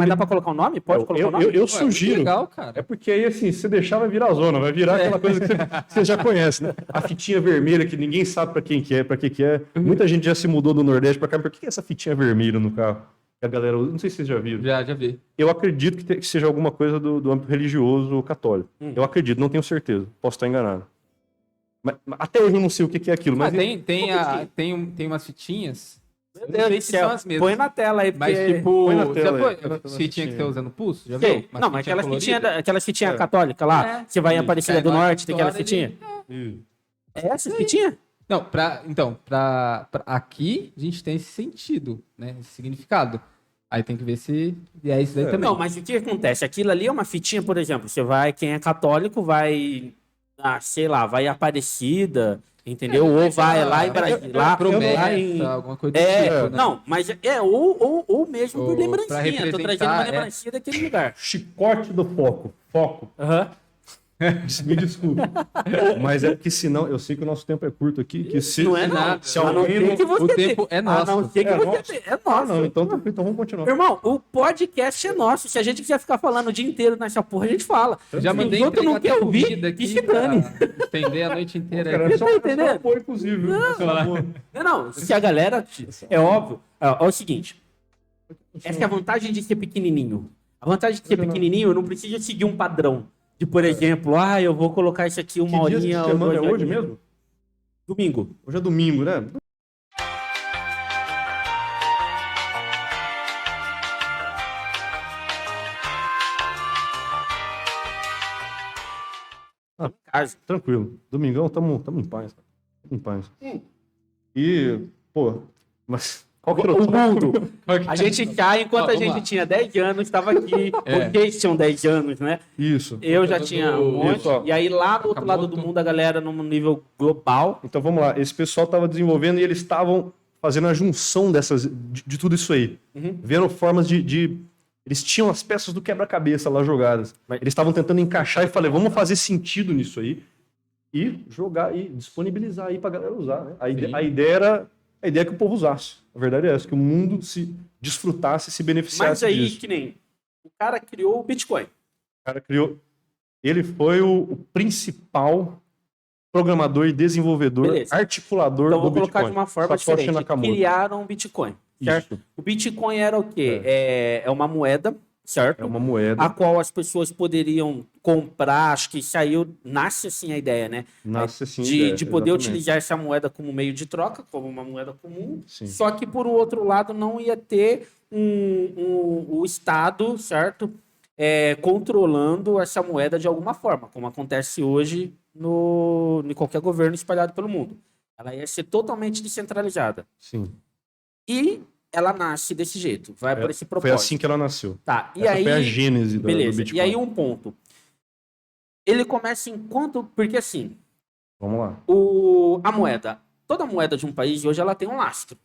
dá pra colocar o nome? Pode colocar o nome? Eu sugiro. Legal, cara. É porque aí, assim, se você deixar, vai virar zona, vai virar aquela coisa que você já conhece, né? A fitinha vermelha, que ninguém sabe pra quem que é, pra que é. Muita gente já se mudou do Nordeste pra cá, por que é essa fitinha vermelha no carro? Que a galera usa, não sei se vocês já viram. Já vi. Eu acredito que seja alguma coisa do âmbito religioso ou católico. Eu acredito, não tenho certeza. Posso estar enganado. Mas até hoje eu não sei o que é aquilo. Mas Tem umas fitinhas. Meu Não Deus sei do se céu. são as mesmas. Põe na tela aí, porque... Mas tipo. Põe na tela já aí. foi? Põe na Fitinha que você usa no pulso? Já Sei. viu? Uma Não, mas fitinha colorida? aquelas fitinhas católicas lá, É. que vai em Isso, Aparecida do pega uma Norte, tem aquela história fitinha. É essa fitinha? Não, pra aqui a gente tem esse sentido, né? Esse significado. Aí tem que ver se é isso daí também. Não, mas o que acontece? Aquilo ali é uma fitinha, por exemplo, você vai, quem é católico vai, sei lá, vai em Aparecida, entendeu? Ou vai lá em Brasília. Lá promessa, alguma coisa do tipo, né? Não, mas ou mesmo Ou por pra lembrancinha. Tô trazendo uma representar, lembrancinha daquele lugar. Chicote do foco. Foco. Aham. Me desculpe. Mas é que senão, eu sei que o nosso tempo é curto aqui, que se Não é nada. nada. Se A não alguém ser não- que você o tenha. tempo é A nosso. não ser que É você nosso. tenha. É nosso. não, então vamos continuar. Irmão, o podcast é nosso. Se a gente quiser ficar falando o dia inteiro nessa porra, a gente fala. Já Se mandei os outros não entregar quer ouvir, comida que se dane. pra estender a noite inteira. Cara, aí. é só tá entendendo? apoio, inclusive. Não, se a galera. É óbvio. É o seguinte. Essa é a vantagem de ser pequenininho. A vantagem de ser pequenininho, eu não preciso seguir um padrão. De, por exemplo, eu vou colocar isso aqui uma Que dia horinha. de semana é duas hoje horinhas. mesmo? Domingo. Hoje é domingo, né? Casa. Tranquilo. Domingão, tamo em paz. Cara. Tamo em paz. E, pô, mas qual que era O mundo. é A gente cai enquanto a Vamos gente lá. tinha 10 anos, estava aqui. Vocês tinham 10 anos, né? Isso. Eu já Todo tinha um monte. isso, ó. E aí lá do outro lado do Sakamoto. mundo, a galera num nível global. Então vamos lá. Esse pessoal tava desenvolvendo e eles estavam fazendo a junção de tudo isso aí. Vendo formas de. Eles tinham as peças do quebra-cabeça lá jogadas. Eles estavam tentando encaixar e falei, vamos fazer sentido nisso aí. e jogar e disponibilizar aí para a galera usar, né? A ideia é que o povo usasse. A verdade é essa, que o mundo se desfrutasse, se beneficiasse Mas aí, disso. que nem o cara criou o Bitcoin. O cara criou... Ele foi o principal programador e desenvolvedor, Beleza. articulador Então, do vou Bitcoin. colocar de uma forma Satoshi diferente. Nakamoto. Criaram o Bitcoin, certo? Isso. O Bitcoin era o quê? É uma moeda, certo? É uma moeda. A qual as pessoas poderiam comprar, acho que nasce assim a ideia, né? Nasce assim a de ideia, poder exatamente. utilizar essa moeda como meio de troca, como uma moeda comum. Sim. Só que, por outro lado, não ia ter o Estado, certo? Controlando essa moeda de alguma forma, como acontece hoje em qualquer governo espalhado pelo mundo. Ela ia ser totalmente descentralizada. Sim. E ela nasce desse jeito, vai para esse propósito. Foi assim que ela nasceu. Tá, e Essa aí, foi a gênese do beleza. Bitcoin. E aí um ponto. Ele começa enquanto... Porque assim, Vamos lá. a moeda, toda moeda de um país hoje ela tem um lastro.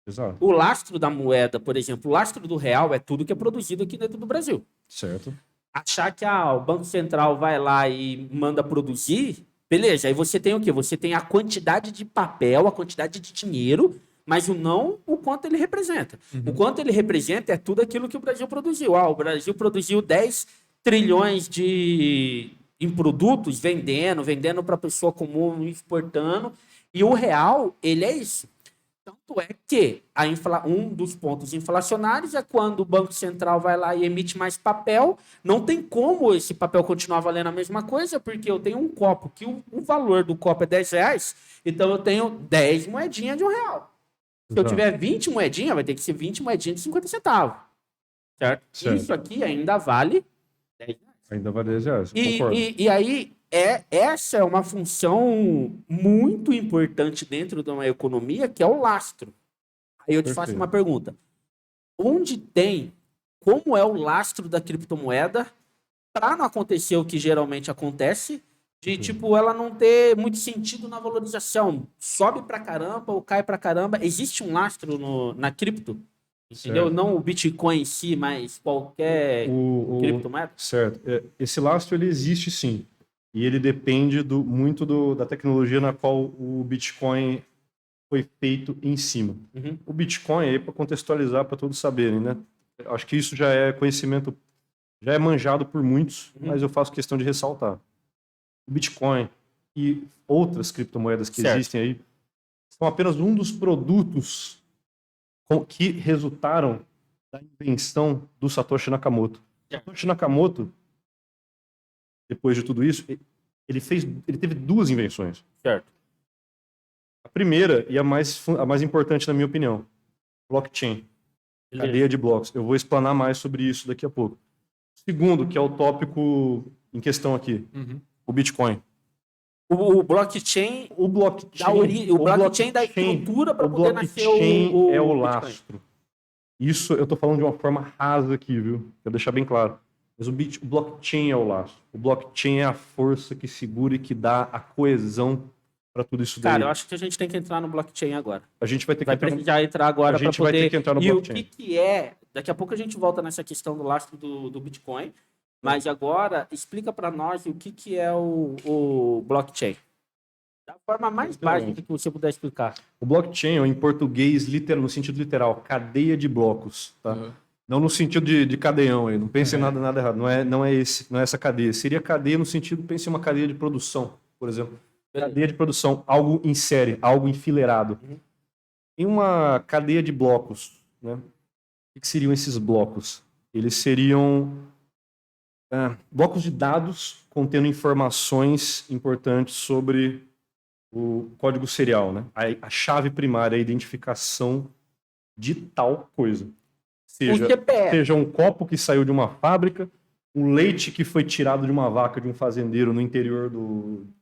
Exato. O lastro da moeda, por exemplo, o lastro do real é tudo que é produzido aqui dentro do Brasil. Certo. Achar que o Banco Central vai lá e manda produzir, beleza, aí você tem o quê? Você tem a quantidade de papel, a quantidade de dinheiro, mas o quanto ele representa. O quanto ele representa é tudo aquilo que o Brasil produziu. O Brasil produziu 10 trilhões em produtos, vendendo para a pessoa comum, exportando, e o real, ele é isso. Tanto é que um dos pontos inflacionários é quando o Banco Central vai lá e emite mais papel. Não tem como esse papel continuar valendo a mesma coisa, porque eu tenho um copo, que o valor do copo é R$10, então eu tenho 10 moedinhas de R$1. Se eu tiver 20 moedinhas, vai ter que ser 20 moedinhas de 50 centavos. Certo? Isso aqui ainda vale R$10. Ainda vale R$10, concordo. E aí, essa é uma função muito importante dentro de uma economia, que é o lastro. Aí eu te faço uma pergunta. Como é o lastro da criptomoeda para não acontecer o que geralmente acontece, de tipo, ela não ter muito sentido na valorização. Sobe pra caramba ou cai pra caramba. Existe um lastro na cripto? Entendeu? Certo. Não o Bitcoin em si, mas qualquer criptomoeda? Certo. Esse lastro, ele existe sim. E ele depende muito da tecnologia na qual o Bitcoin foi feito em cima. Uhum. O Bitcoin, aí para contextualizar, para todos saberem, né? Acho que isso já é conhecimento, já é manjado por muitos, mas eu faço questão de ressaltar. O Bitcoin e outras criptomoedas que existem aí são apenas um dos produtos que resultaram da invenção do Satoshi Nakamoto. Satoshi Nakamoto, depois de tudo isso, ele teve duas invenções. Certo. A primeira e a mais importante, na minha opinião, blockchain. Beleza. Cadeia de blocos. Eu vou explanar mais sobre isso daqui a pouco. Segundo, que é o tópico em questão aqui, o Bitcoin. O blockchain, o blockchain da estrutura para poder nascer o é o Bitcoin. lastro. Isso eu estou falando de uma forma rasa aqui, viu? Quero deixar bem claro. Mas o blockchain é o lastro. O blockchain é a força que segura e que dá a coesão para tudo isso daí. Cara, eu acho que a gente tem que entrar no blockchain agora. A gente vai ter que precisar entrar agora para poder... vai ter que entrar no blockchain. E o que é... Daqui a pouco a gente volta nessa questão do lastro do Bitcoin, mas agora explica para nós o que é o blockchain. Da forma mais básica que você puder explicar. O blockchain, em português, no sentido literal, cadeia de blocos, tá? Não no sentido de cadeião aí, não pense em nada errado, não é essa cadeia. Seria cadeia no sentido, pense em uma cadeia de produção, por exemplo. Cadeia de produção, algo em série, algo enfileirado. Em uma cadeia de blocos, né? O que seriam esses blocos? Eles seriam blocos de dados contendo informações importantes sobre o código serial, né? A chave primária, a identificação de tal coisa. Seja um copo que saiu de uma fábrica, um leite que foi tirado de uma vaca de um fazendeiro no interior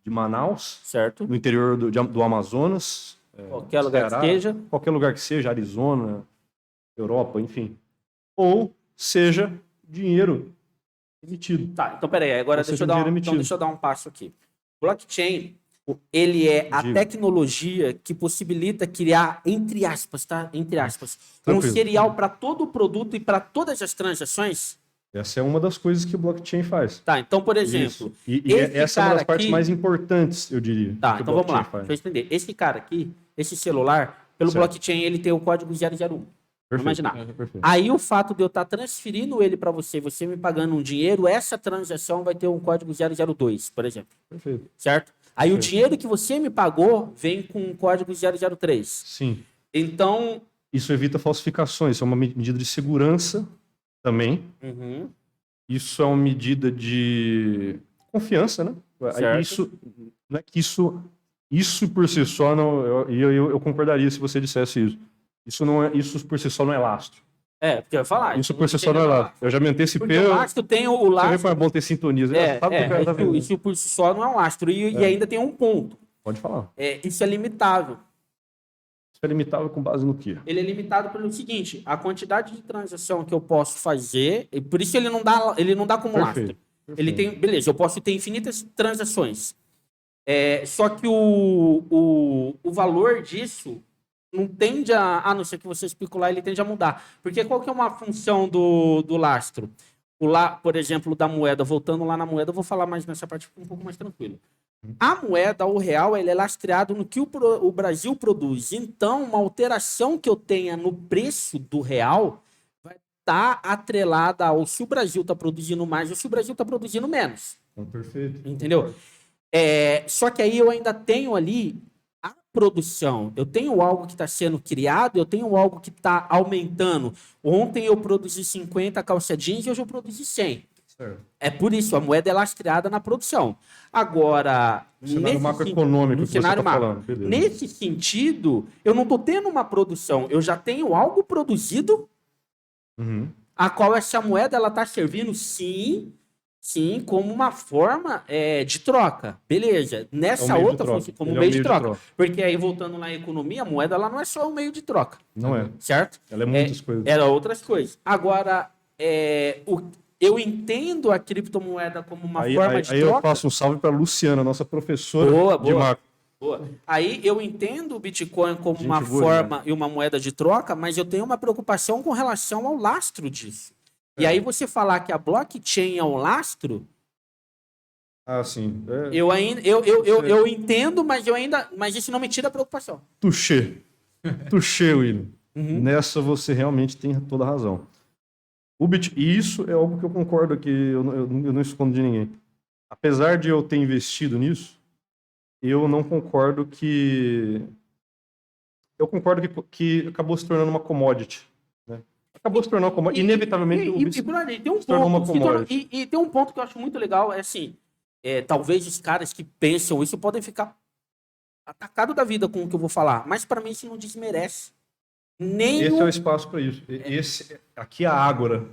de Manaus, certo? No interior do Amazonas, qualquer lugar que seja. Qualquer lugar que seja, Arizona, Europa, enfim. Ou seja, dinheiro emitido. Tá, então peraí, agora deixa eu dar um passo aqui. Blockchain, ele é a tecnologia que possibilita criar, entre aspas, tá? Entre aspas, um serial para todo o produto e para todas as transações. Essa é uma das coisas que o blockchain faz. Tá, então, por Isso. exemplo... E essa é uma das partes mais importantes, eu diria. Tá, que o então vamos lá. blockchain faz. Deixa eu entender. Esse cara aqui, esse celular, pelo Certo. blockchain, ele tem o código 001. Vamos imaginar. Perfeito. Aí o fato de eu estar transferindo ele para você me pagando um dinheiro, essa transação vai ter um código 002, por exemplo. Perfeito. Certo? Aí o Perfeito. dinheiro que você me pagou vem com um código 003. Sim. Então... Isso evita falsificações. Isso é uma medida de segurança também. Uhum. Isso é uma medida de confiança, né? Certo. Isso, não é que isso por si só não... Eu concordaria se você dissesse isso. Isso por si só não é lastro. Porque eu ia falar. Isso por si só não é lastro. Eu já me antecipei. Porque o lastro tem o Você vê lastro... como é bom ter sintonia. Sabe o que o cara tá vendo. Isso por si só não é um lastro. E ainda tem um ponto. Pode falar. Isso é limitável. Isso é limitável com base no quê? Ele é limitado pelo seguinte, a quantidade de transação que eu posso fazer, e por isso ele não dá como lastro. Ele tem, beleza, eu posso ter infinitas transações. Só que o valor disso não tende a não ser que você especular, ele tende a mudar. Porque qual que é uma função do lastro? Por exemplo, da moeda, voltando lá na moeda, eu vou falar mais nessa parte um pouco mais tranquilo. A moeda, o real, ele é lastreado no que o Brasil produz. Então, uma alteração que eu tenha no preço do real vai estar atrelada ao se o Brasil está produzindo mais ou se o Brasil está produzindo menos. Perfeito. Entendeu? Só que aí eu ainda tenho ali a produção. Eu tenho algo que está sendo criado, eu tenho algo que está aumentando. Ontem eu produzi 50 calça jeans e hoje eu produzi 100. Certo. É por isso, a moeda é lastreada na produção. Agora, no cenário macroeconômico que você está falando. Beleza. Nesse sentido, eu não estou tendo uma produção, eu já tenho algo produzido, a qual essa moeda está servindo, sim, como uma forma de troca. Beleza. Nessa outra função, como meio de troca. Porque aí, voltando lá à economia, a moeda ela não é só um meio de troca. Não é. Certo? Ela é muitas coisas. Ela é outras coisas. Agora, eu entendo a criptomoeda como uma forma de troca. Aí eu faço um salve para a Luciana, nossa professora de macro. Boa. Aí eu entendo o Bitcoin como uma forma e uma moeda de troca, mas eu tenho uma preocupação com relação ao lastro disso. E aí você falar que a blockchain é um lastro... Ah, sim. Eu entendo, mas isso não me tira a preocupação. Touché, William. Nessa você realmente tem toda a razão. E isso é algo que eu concordo, que eu não escondo de ninguém. Apesar de eu ter investido nisso, eu não concordo que... Eu concordo que acabou se tornando uma commodity. Né? Acabou se tornando uma commodity. Inevitavelmente, tem um ponto que eu acho muito legal, talvez os caras que pensam isso podem ficar atacados da vida com o que eu vou falar, mas para mim isso não desmerece. Esse é o espaço para isso. Aqui é a ágora.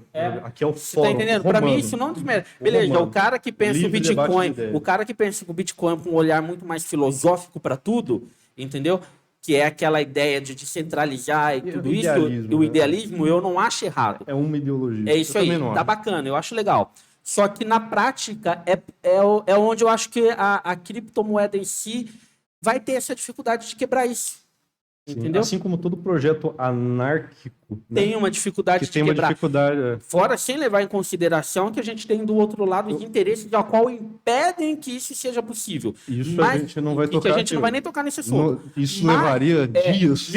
Aqui é o fórum. Tá entendendo? Para mim isso não desmerece. Beleza, o cara que pensa o Bitcoin com um olhar muito mais filosófico para tudo, entendeu? Que é aquela ideia de descentralizar e tudo isso, o idealismo, eu não acho errado. É uma ideologia. É isso aí, tá bacana, eu acho legal. Só que na prática é onde eu acho que a criptomoeda em si vai ter essa dificuldade de quebrar isso. Entendeu? Assim como todo projeto anárquico tem uma dificuldade de quebrar. Fora sem levar em consideração que a gente tem do outro lado os interesses ao qual impedem que isso seja possível. Isso a gente não vai tocar. Que a gente não vai nem tocar nesse assunto. Isso levaria dias.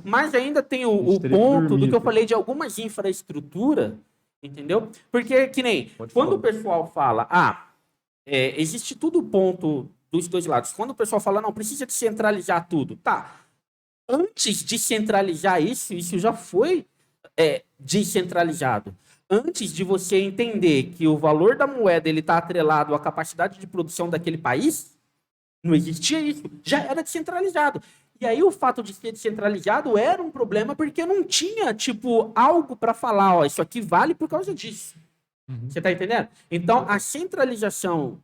Mas ainda tem o ponto do que eu falei de algumas infraestruturas, entendeu? Porque que nem quando o pessoal fala, existe tudo ponto dos dois lados. Quando o pessoal fala, não, precisa descentralizar tudo. Tá. Antes de centralizar isso já foi descentralizado. Antes de você entender que o valor da moeda está atrelado à capacidade de produção daquele país, não existia isso, já era descentralizado. E aí o fato de ser descentralizado era um problema porque não tinha, algo para falar, isso aqui vale por causa disso. Você está entendendo? Então, a centralização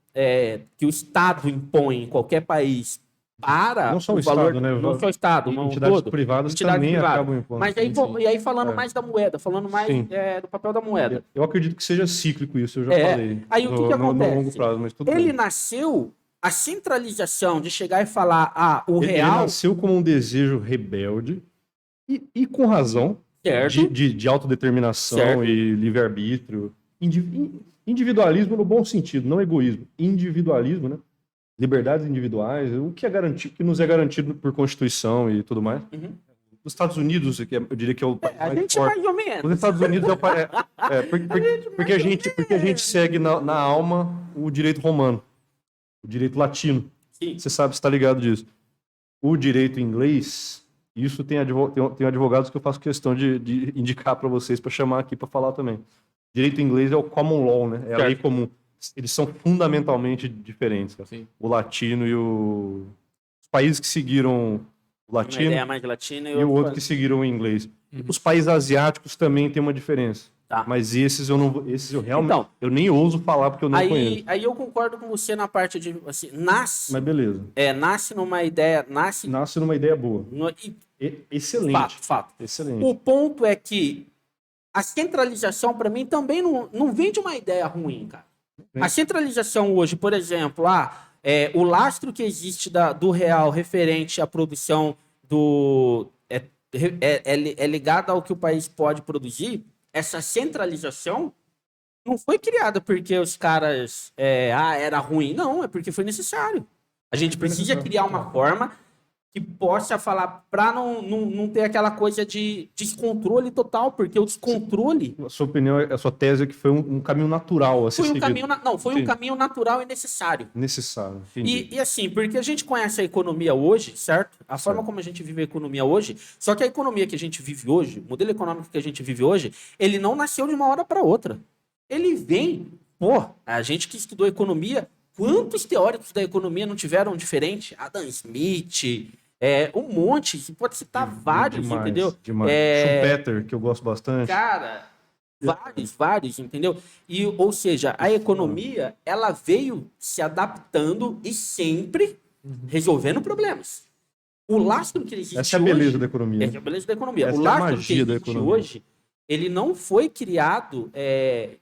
que o Estado impõe em qualquer país para não só o valor, Estado, né? Não só o Estado, mas entidades privadas também acabam impondo. Mas aí, e aí falando mais da moeda, falando mais do papel da moeda. Eu acredito que seja cíclico isso, eu já falei. Aí o que acontece? No longo prazo, mas tudo ele bem. Nasceu, a centralização de chegar e falar, real... Ele nasceu como um desejo rebelde e com razão, certo. de autodeterminação e livre-arbítrio. individualismo no bom sentido, não egoísmo. Individualismo, né? Liberdades individuais, o que é garantido, que nos é garantido por Constituição e tudo mais. Os Estados Unidos, eu diria que é o país A mais gente forte. mais ou menos. Os Estados Unidos é o país. Porque a gente segue na alma o direito romano, o direito latino. Sim. Você sabe, você está ligado disso. O direito inglês, isso tem advogados que eu faço questão de indicar para vocês, para chamar aqui para falar também. Direito inglês é o common law, né? É a lei comum. Eles são fundamentalmente diferentes. O latino e os países que seguiram o latino. Uma ideia mais latina E o outro que seguiram o inglês. Os países asiáticos também têm uma diferença. Tá. Mas esses eu realmente Então, eu nem ouso falar porque eu não conheço. Aí eu concordo com você na parte de assim, nasce Mas beleza. nasce numa ideia, nasce numa ideia boa. Excelente. Fato. Excelente. O ponto é que a centralização para mim também não vem de uma ideia ruim, cara. A centralização hoje, por exemplo, o lastro que existe do real referente à produção é ligado ao que o país pode produzir. Essa centralização não foi criada porque os caras era ruim. Não, é porque foi necessário. A gente precisa criar uma forma que possa falar para não ter aquela coisa de descontrole total, porque o descontrole... A sua opinião, a sua tese é que foi um caminho natural a ser seguido. Um caminho natural e necessário. Necessário. Entendi. E assim, porque a gente conhece a economia hoje, certo? A forma como a gente vive a economia hoje, só que a economia que a gente vive hoje, o modelo econômico que a gente vive hoje, ele não nasceu de uma hora para outra. Ele vem... a gente que estudou economia, quantos teóricos da economia não tiveram diferente? Adam Smith... um monte, você pode citar vários, demais, entendeu? Demais. Schumpeter, que eu gosto bastante. Cara, vários, entendeu? Ou seja, a economia, ela veio se adaptando e sempre resolvendo problemas. O lastro que existe hoje... Essa é a beleza da economia. Essa é a beleza da economia. Essa o é a lastro magia que da existe economia. hoje, ele não foi criado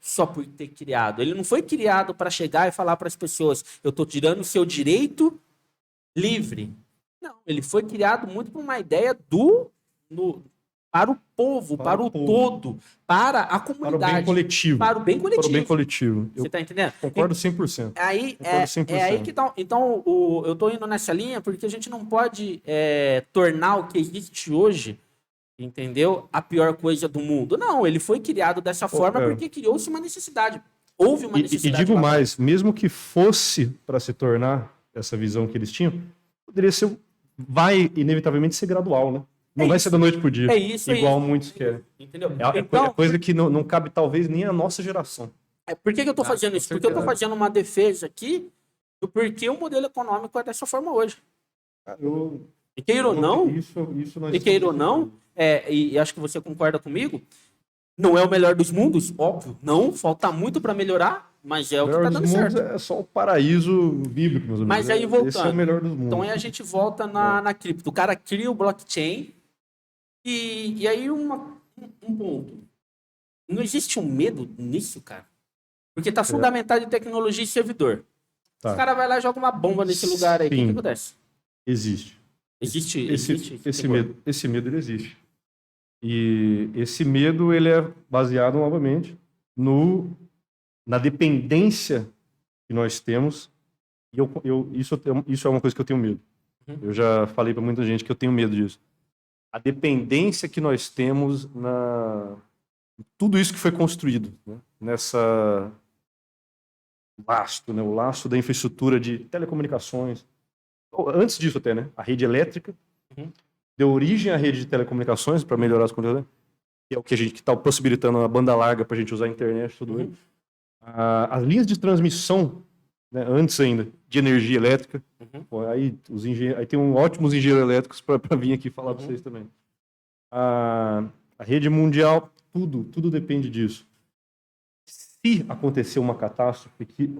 só por ter criado. Ele não foi criado para chegar e falar para as pessoas, eu estou tirando o seu direito livre. Não, ele foi criado muito por uma ideia para o povo, para o todo, para a comunidade. Para o bem coletivo. Para o bem coletivo. Para o bem coletivo. Você está entendendo? Concordo 100%. Aí, Concordo 100%. é aí que tá. Então, eu estou indo nessa linha porque a gente não pode tornar o que existe hoje, entendeu? A pior coisa do mundo. Não, ele foi criado dessa forma porque criou-se uma necessidade. Houve uma necessidade. E digo mais, mesmo que fosse para se tornar essa visão que eles tinham, poderia ser... Vai, inevitavelmente, ser gradual, né? Não vai ser da noite pro dia. É isso. Igual muitos querem. Entendeu? É coisa que não cabe, talvez, nem a nossa geração. Por que eu tô fazendo isso? Porque eu tô fazendo uma defesa aqui do porquê o modelo econômico é dessa forma hoje. E queira ou não, e acho que você concorda comigo, não é o melhor dos mundos, óbvio. Não, falta muito para melhorar, mas é o que tá dando certo. É só o paraíso bíblico, meus amigos. Mas aí voltando. Esse é o melhor dos mundos. Então aí a gente volta na cripto. O cara cria o blockchain e aí um ponto. Não existe um medo nisso, cara? Porque tá fundamentado em tecnologia e servidor. Tá. O cara vai lá e joga uma bomba nesse lugar aí. O que acontece? Existe. Esse medo ele existe. E esse medo ele é baseado novamente na dependência que nós temos. E isso é uma coisa que eu tenho medo. Eu já falei para muita gente que eu tenho medo disso. A dependência que nós temos tudo isso que foi construído, né? Nessa o laço da infraestrutura de telecomunicações. Antes disso até, né? A rede elétrica deu origem à rede de telecomunicações para melhorar as condições, que é o que está possibilitando a banda larga para a gente usar a internet, tudo isso. As linhas de transmissão, né, antes ainda, de energia elétrica. Aí tem ótimos engenheiros elétricos para vir aqui falar para vocês também. A rede mundial, tudo depende disso. Se acontecer uma catástrofe que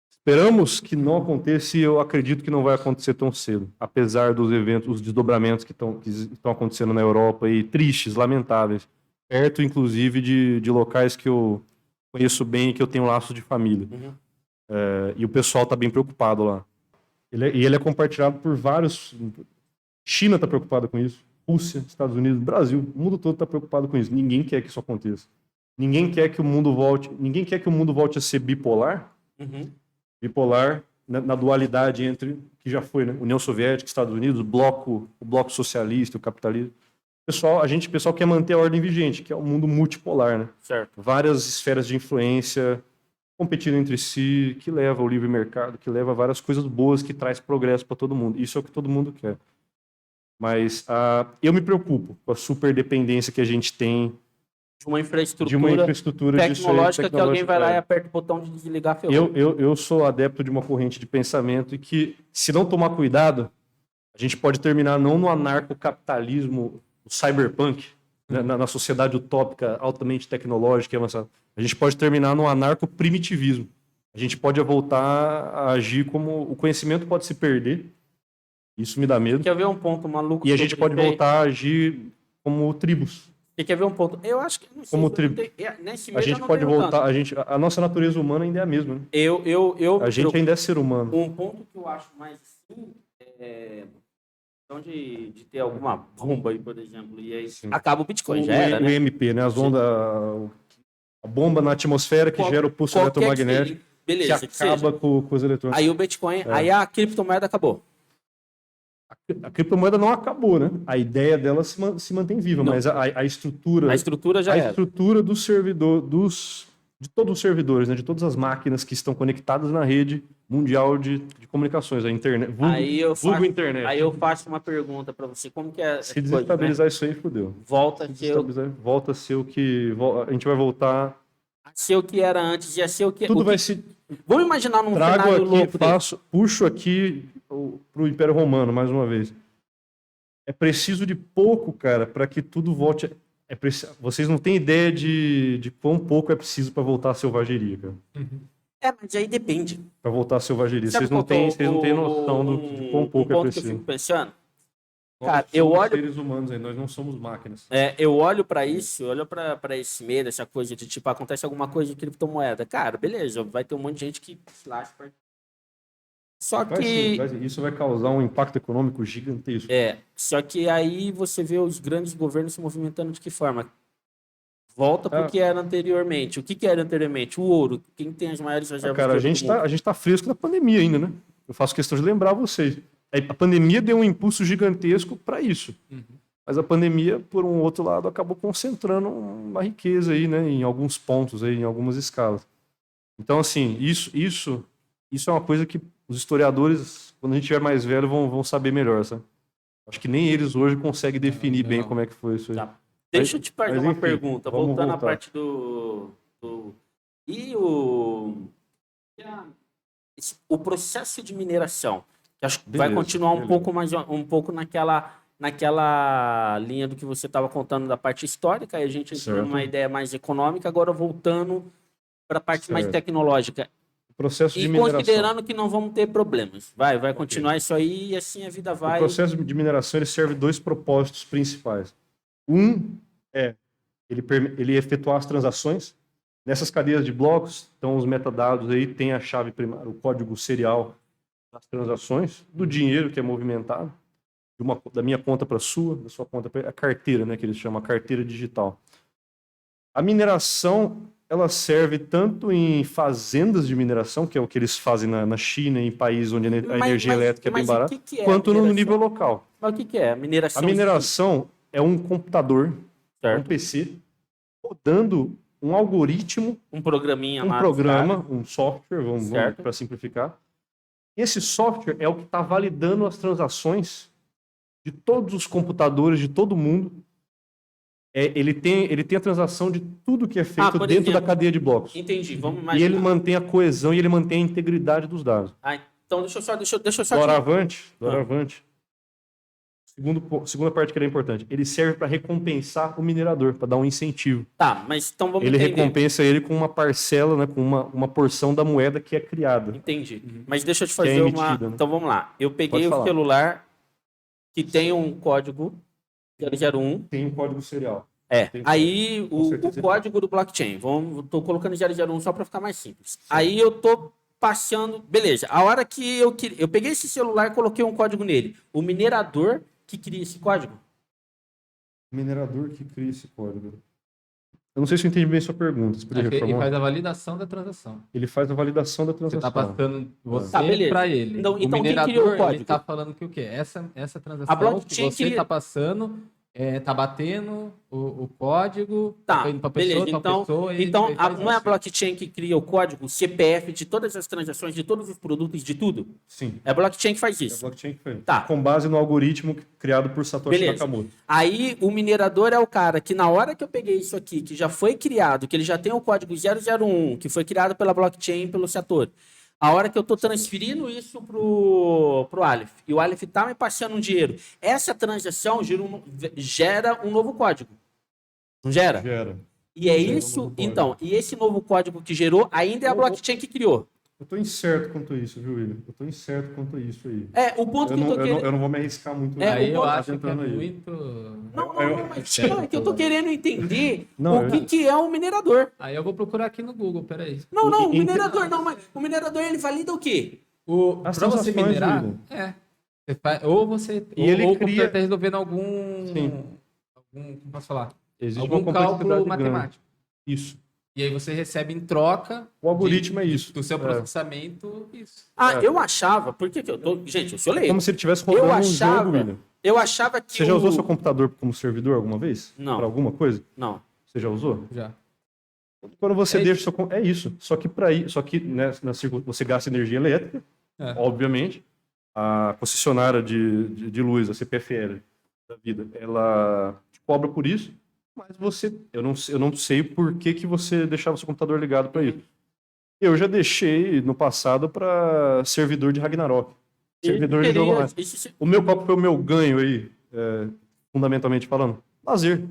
esperamos que não aconteça, e eu acredito que não vai acontecer tão cedo, apesar dos eventos, os desdobramentos que estão acontecendo na Europa, e tristes, lamentáveis, perto, inclusive, de locais que eu conheço bem e que eu tenho laços de família. E o pessoal está bem preocupado lá. Ele é compartilhado por vários... China está preocupada com isso, Rússia, Estados Unidos, Brasil, o mundo todo está preocupado com isso. Ninguém quer que isso aconteça. ninguém quer que o mundo volte a ser bipolar. Uhum. Bipolar na dualidade entre, que já foi, né? União Soviética, Estados Unidos, o bloco socialista, o capitalismo. O pessoal quer manter a ordem vigente, que é o mundo multipolar, né? Certo. Várias esferas de influência competindo entre si, que leva ao livre mercado, que leva a várias coisas boas, que traz progresso para todo mundo. Isso é o que todo mundo quer. Mas eu me preocupo com a superdependência que a gente tem De uma infraestrutura, tecnológica que alguém vai lá e aperta o botão de desligar, ferrou. Eu sou adepto de uma corrente de pensamento e que, se não tomar cuidado, a gente pode terminar não no anarcocapitalismo, o cyberpunk, né, na sociedade utópica altamente tecnológica e avançada. A gente pode terminar no anarcoprimitivismo. A gente pode voltar a agir como... O conhecimento pode se perder. Isso me dá medo. Quer ver um ponto maluco? E a gente pode voltar a agir como tribos. Você quer ver um ponto? Eu acho que... Não sei como se tribo. Nesse A gente pode voltar... A nossa natureza humana ainda é a mesma. Né? A gente ainda é ser humano. Um ponto que eu acho mais assim... de ter alguma bomba aí, por exemplo, e aí acaba o Bitcoin, já era, né? O EMP, né? As ondas... A bomba na atmosfera que gera o pulso eletromagnético, beleza, que acaba com os eletrônicos. Aí o Bitcoin, aí a criptomoeda acabou. A criptomoeda não acabou, né? A ideia dela se mantém viva, mas a estrutura... A estrutura já era. A estrutura do servidor, de todos os servidores, né? De todas as máquinas que estão conectadas na rede mundial de comunicações, a internet, vulgo internet. Aí eu faço uma pergunta para você, como que é... Se desestabilizar isso aí, fodeu. Volta a ser o que... A gente vai voltar... A ser o que era antes e a ser o que... Tudo vai se... Vamos imaginar num cenário louco. Puxo aqui para o Império Romano, mais uma vez. É preciso de pouco, cara, para que tudo volte... Vocês não têm ideia de quão pouco é preciso para voltar à selvageria, cara. Mas aí depende. Para voltar à selvageria. Vocês não têm noção de quão pouco é preciso. Que eu fico pensando. Cara, eu olho... seres humanos aí, nós não somos máquinas. Eu olho para isso, eu olho para esse medo, essa coisa de, tipo, acontece alguma coisa de criptomoeda. Cara, beleza, vai ter um monte de gente que se lasca. Só que... Isso vai causar um impacto econômico gigantesco. Só que aí você vê os grandes governos se movimentando de que forma? Volta para o que era anteriormente. O que era anteriormente? O ouro. Quem tem as maiores reservas? Cara, a gente tá fresco da pandemia ainda, né? Eu faço questão de lembrar vocês. A pandemia deu um impulso gigantesco para isso. Mas a pandemia, por um outro lado, acabou concentrando uma riqueza aí, né? Em alguns pontos, aí, em algumas escalas. Então, assim, isso é uma coisa que os historiadores, quando a gente tiver mais velho, vão saber melhor, sabe? Acho que nem eles hoje conseguem definir bem como é que foi isso aí. Tá. Deixa eu te fazer uma pergunta, voltando à parte o processo de mineração, que acho que vai continuar um pouco naquela linha do que você estava contando da parte histórica, aí a gente entrou numa ideia mais econômica, agora voltando para a parte mais tecnológica. Processo de mineração. Considerando que não vamos ter problemas. Vai continuar isso aí e assim a vida vai. O processo de mineração ele serve dois propósitos principais. Um é ele efetuar as transações. Nessas cadeias de blocos estão os metadados aí, tem a chave primária, o código serial das transações, do dinheiro que é movimentado, da minha conta para a sua, da sua conta para a carteira, né, que eles chamam a carteira digital. A mineração ela serve tanto em fazendas de mineração, que é o que eles fazem na China, em países onde a energia elétrica é bem barata, quanto no nível local. Mas o que é a mineração? A mineração é um computador, um PC, rodando um algoritmo, um programinha, um software, vamos para simplificar. Esse software é o que está validando as transações de todos os computadores de todo mundo. Ele tem a transação de tudo que é feito dentro da cadeia de blocos. Entendi, vamos imaginar. E ele mantém a coesão e ele mantém a integridade dos dados. Então deixa eu só... Doravante. Segunda parte que era importante. Ele serve para recompensar o minerador, para dar um incentivo. Tá, mas então vamos entender. Ele recompensa ele com uma parcela, né, com uma porção da moeda que é criada. Entendi. Mas deixa eu te fazer emitida, né? Então vamos lá. Eu peguei o celular que tem um código 001. Tem um código serial. Aí o código do blockchain. Tô colocando 001 só para ficar mais simples. Sim. Aí eu tô passando... Beleza. A hora que eu peguei esse celular e coloquei um código nele. O minerador que cria esse código? O minerador que cria esse código. Eu não sei se eu entendi bem a sua pergunta. Você poderia Ele reformular? faz a validação da transação. Ele faz a validação da Você transação. tá passando você Tá, beleza. para ele. Então, O quem minerador, criou o ele código? tá falando que o quê? Essa A transação que blockchain você cria- tá passando, tá batendo o código, Tá, indo pra beleza. pessoa, tal pessoa, e Então ele faz não é a isso. blockchain que cria o código, o CPF de todas as transações, de todos os produtos, de tudo? Sim. É a blockchain que faz É a isso. blockchain que fez. Tá. Com base no algoritmo criado por Satoshi Beleza. Nakamoto. Aí o minerador é o cara que na hora que eu peguei isso aqui, que já foi criado, que ele já tem o código 001, que foi criado pela blockchain, pelo Satoshi. A hora que eu estou transferindo isso pro Aleph, e o Aleph tá me passando um dinheiro, essa transação gera um novo código. Não gera? Gera. E é Gera um isso, novo código. então, e esse novo código que gerou ainda é a blockchain que criou. Eu tô incerto quanto a isso, viu, William? Eu tô incerto quanto a isso aí. O ponto Eu que eu não, tô eu, querendo... não, eu não vou me arriscar muito. É, Aí o eu ponto- acho que é tentando aí. muito... Não, mas Sério, não, é que eu tô querendo entender Não, o que é um minerador. Aí eu vou procurar aqui no Google, peraí. Não, o Em- minerador não, mas o minerador ele valida o quê? Pra As você transações, minerar, William. ou você... E ou, ele ou o cria- computador tá resolvendo algum... Sim. Como posso falar? Existe Algum uma complexidade cálculo grande. matemático. Isso. E aí você recebe em troca O algoritmo é isso. do seu É. processamento, isso. Eu achava, por que eu tô... Gente, eu sou leigo. Como se ele estivesse rodando Eu um achava, jogo, William. eu achava que Você já usou seu computador como servidor alguma vez? Não. Para alguma coisa? Não. Você já usou? Já. Quando você É deixa seu... É isso. Só que para ir, só que né, você gasta energia elétrica, obviamente. A concessionária de luz, a CPFL da vida, ela te cobra por isso, mas eu não sei por que você deixava seu computador ligado para isso. Eu já deixei no passado para servidor de Ragnarok. Servidor de jogo online. Qual foi o meu ganho aí, fundamentalmente falando? Lazer.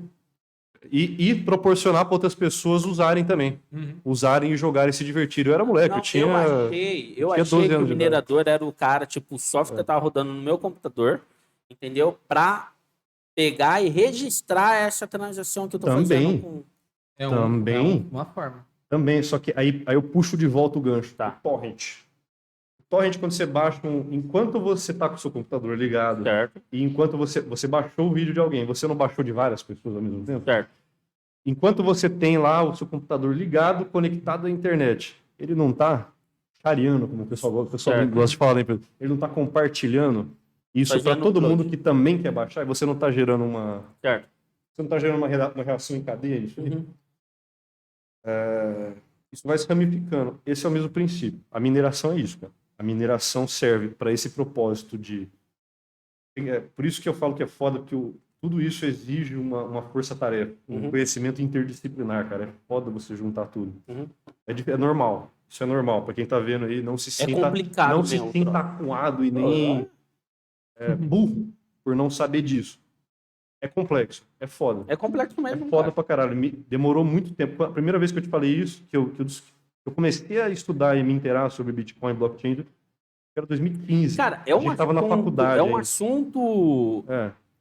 E proporcionar para outras pessoas usarem também. Usarem e jogarem e se divertirem. Eu era moleque, eu tinha... Eu tinha 12 achei que o anos de minerador era o cara, tipo, o software tava rodando no meu computador, entendeu? Pra pegar e registrar essa transação que eu tô Também. fazendo com... Também. Uma forma. Também, só que aí eu puxo de volta o gancho. Tá. O torrent. O torrent, quando você baixa enquanto você tá com o seu computador ligado, Certo, e enquanto você baixou o vídeo de alguém, você não baixou de várias pessoas ao mesmo tempo? certo. Enquanto você tem lá o seu computador ligado, conectado à internet, ele não tá chareando, como o pessoal Certo. gosta de falar, né, Pedro? Ele não tá compartilhando isso para Fazendo todo upload. mundo que também quer baixar, e você não tá gerando uma... Certo. Você não tá gerando uma reação em cadeia disso aí? Uhum. Isso vai se ramificando. Esse é o mesmo princípio. A mineração é isso, cara. A mineração serve para esse propósito de... por isso que eu falo que é foda, porque tudo isso exige uma força-tarefa, um conhecimento interdisciplinar, cara. É foda você juntar tudo. É normal. Isso é normal. Para quem tá vendo aí, não se sinta... complicado Não se mesmo, sinta acuado e nem burro por não saber disso. É complexo. É foda. É complexo mesmo. É foda cara. pra caralho. Demorou muito tempo. A primeira vez que eu te falei isso, que eu comecei a estudar e me inteirar sobre Bitcoin e blockchain, era 2015. Cara, a gente tava na faculdade. É um ainda. assunto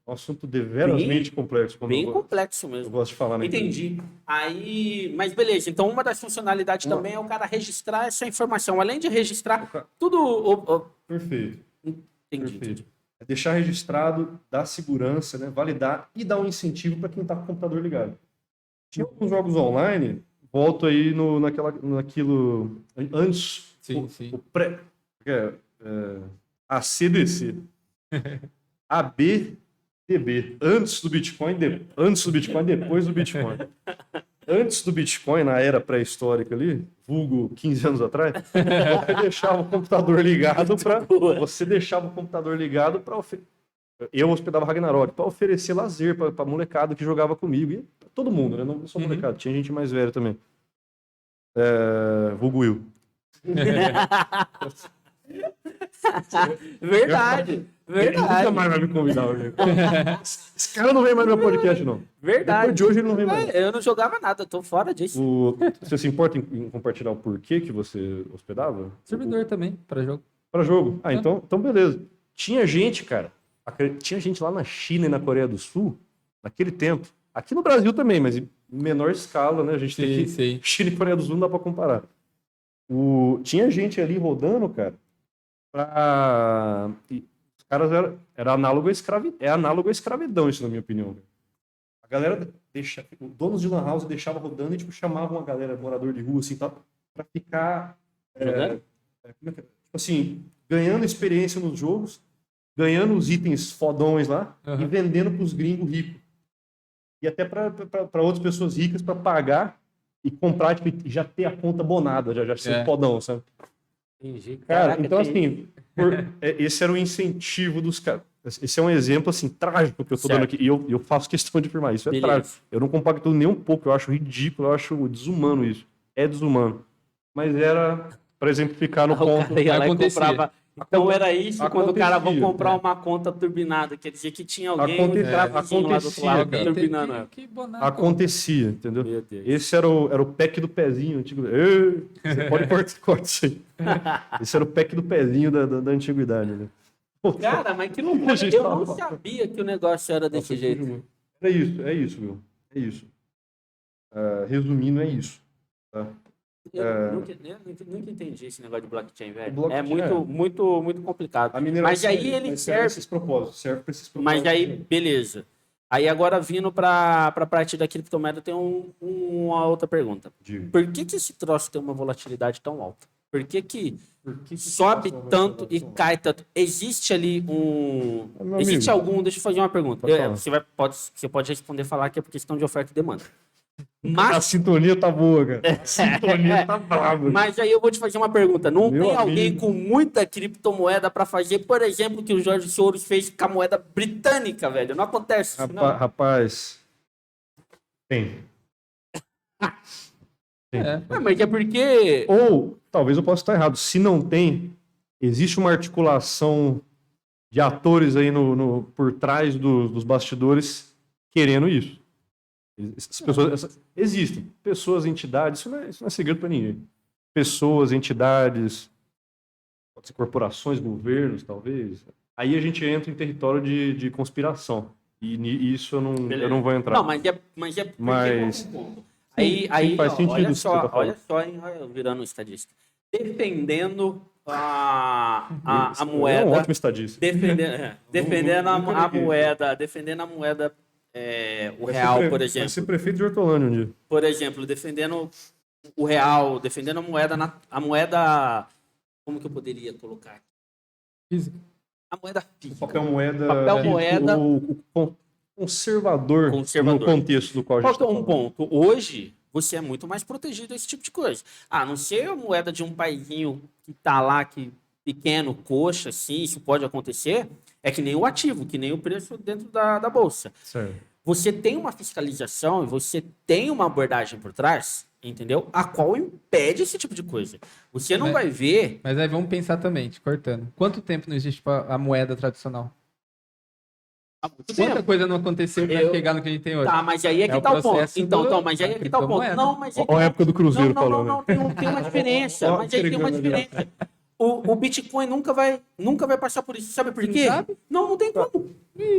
Um assunto deverasmente complexo. Como bem eu complexo eu mesmo. gosto de falar, né? Entendi. Aí, mas beleza. Então, uma das funcionalidades também é o cara registrar essa informação. Além de registrar tudo. Perfeito. Entendi. Perfeito. É deixar registrado, dar segurança, né? Validar e dar um incentivo para quem tá com o computador ligado. Tinha alguns jogos online, volto aí naquilo antes. Sim, sim. O pré. ACDC. ABDB. Antes do Bitcoin, depois do Bitcoin. Antes do Bitcoin, na era pré-histórica ali, vulgo 15 anos atrás, você deixava o computador ligado para eu hospedava Ragnarok para oferecer lazer para molecada que jogava comigo e pra todo mundo, né? Não só molecada, tinha gente mais velha também. Vulgo Will. Verdade. Ele nunca Verdade. mais vai me convidar hoje. Esse cara não vem mais no meu podcast, não. Verdade. Depois de hoje ele não vem mais. Eu não jogava nada, eu tô fora disso. Você se importa em compartilhar o porquê que você hospedava? Servidor também, para jogo. Para jogo. Então beleza. Tinha gente, cara. Tinha gente lá na China e na Coreia do Sul, naquele tempo. Aqui no Brasil também, mas em menor escala, né? A gente tem que... Sim. China e Coreia do Sul não dá pra comparar. Tinha gente ali rodando, cara, os caras era análogo à escravidão, isso na minha opinião. Velho. A A galera donos de lan house deixavam rodando e tipo, chamavam a galera, morador de rua, assim, pra ficar tipo assim, ganhando experiência nos jogos, ganhando os itens fodões lá e vendendo pros gringos ricos. E até para outras pessoas ricas para pagar e comprar, tipo, já ter a conta bonada, já ser fodão, sabe? Entendi. Cara, Caraca, então assim, esse era o incentivo dos caras. Esse é um exemplo, assim, trágico que eu tô dando aqui. E eu faço questão de afirmar isso. É trágico. Eu não compacto nem um pouco. Eu acho ridículo, eu acho desumano isso. É desumano. Mas era para exemplificar no ponto. Comprava. Então era isso quando o cara vai comprar uma conta turbinada. Quer dizer que tinha alguém acontecia, turbinando. Acontecia, entendeu? Esse era o pack do pezinho antigo. Você pode cortar isso aí. Esse era o pack do pezinho da antiguidade, né? Cara, mas que loucura. Eu não sabia que o negócio era desse jeito. É isso, meu. É isso. Resumindo, é isso. Tá? Eu nunca entendi esse negócio de blockchain, velho. É muito complicado. Mas aí ele serve para esses propósitos. Mas aí, beleza. Aí agora vindo para a parte da criptomoeda, tem uma outra pergunta. Digo. Por que esse troço tem uma volatilidade tão alta? Por que sobe tanto e cai tanto? Existe ali existe algum... Deixa eu fazer uma pergunta. Você pode responder falar que é por questão de oferta e demanda. Mas... A sintonia tá boa, cara. A sintonia tá brava. Mas aí eu vou te fazer uma pergunta. Não tem alguém com muita criptomoeda para fazer, por exemplo, o que o Jorge Soros fez com a moeda britânica, velho? Não acontece isso, não. Rapaz, tem. Mas é porque... Ou, talvez eu possa estar errado, se não tem, existe uma articulação de atores aí por trás dos bastidores querendo isso. Essas pessoas existem. Pessoas, entidades, isso não é segredo para ninguém. Pessoas, entidades, pode ser corporações, governos, talvez. Aí a gente entra em território de conspiração. E isso eu não vou entrar. Não, mas Aí faz sentido isso que você tá falando. Olha só, hein, virando um estadista. Defendendo a moeda. É um ótimo estadista. Defendendo a moeda, o real, por exemplo. Vai ser prefeito de Hortolândia um dia. Por exemplo, defendendo o real, defendendo a moeda. Como que eu poderia colocar? Física. A moeda física. Papel moeda. O conservador no contexto do qual a gente está falando. Ponto. Hoje, você é muito mais protegido desse tipo de coisa. A não ser a moeda de um paizinho que está lá, que pequeno, coxa, assim, isso pode acontecer. É que nem o ativo, que nem o preço dentro da bolsa. Certo. Você tem uma fiscalização e você tem uma abordagem por trás, entendeu? A qual impede esse tipo de coisa. Você não vai ver... Mas aí vamos pensar também, te cortando. Quanto tempo não existe a moeda tradicional? Quanta coisa não aconteceu para chegar no que a gente tem hoje? Tá, mas aí é que tá o ponto. Então, mas aí é que tá o ponto. Não, mas aí... Olha a época do Cruzeiro falando. Não, tem uma diferença. Mas aí tem uma diferença. O Bitcoin nunca vai passar por isso. Sabe por quê? Não tem como.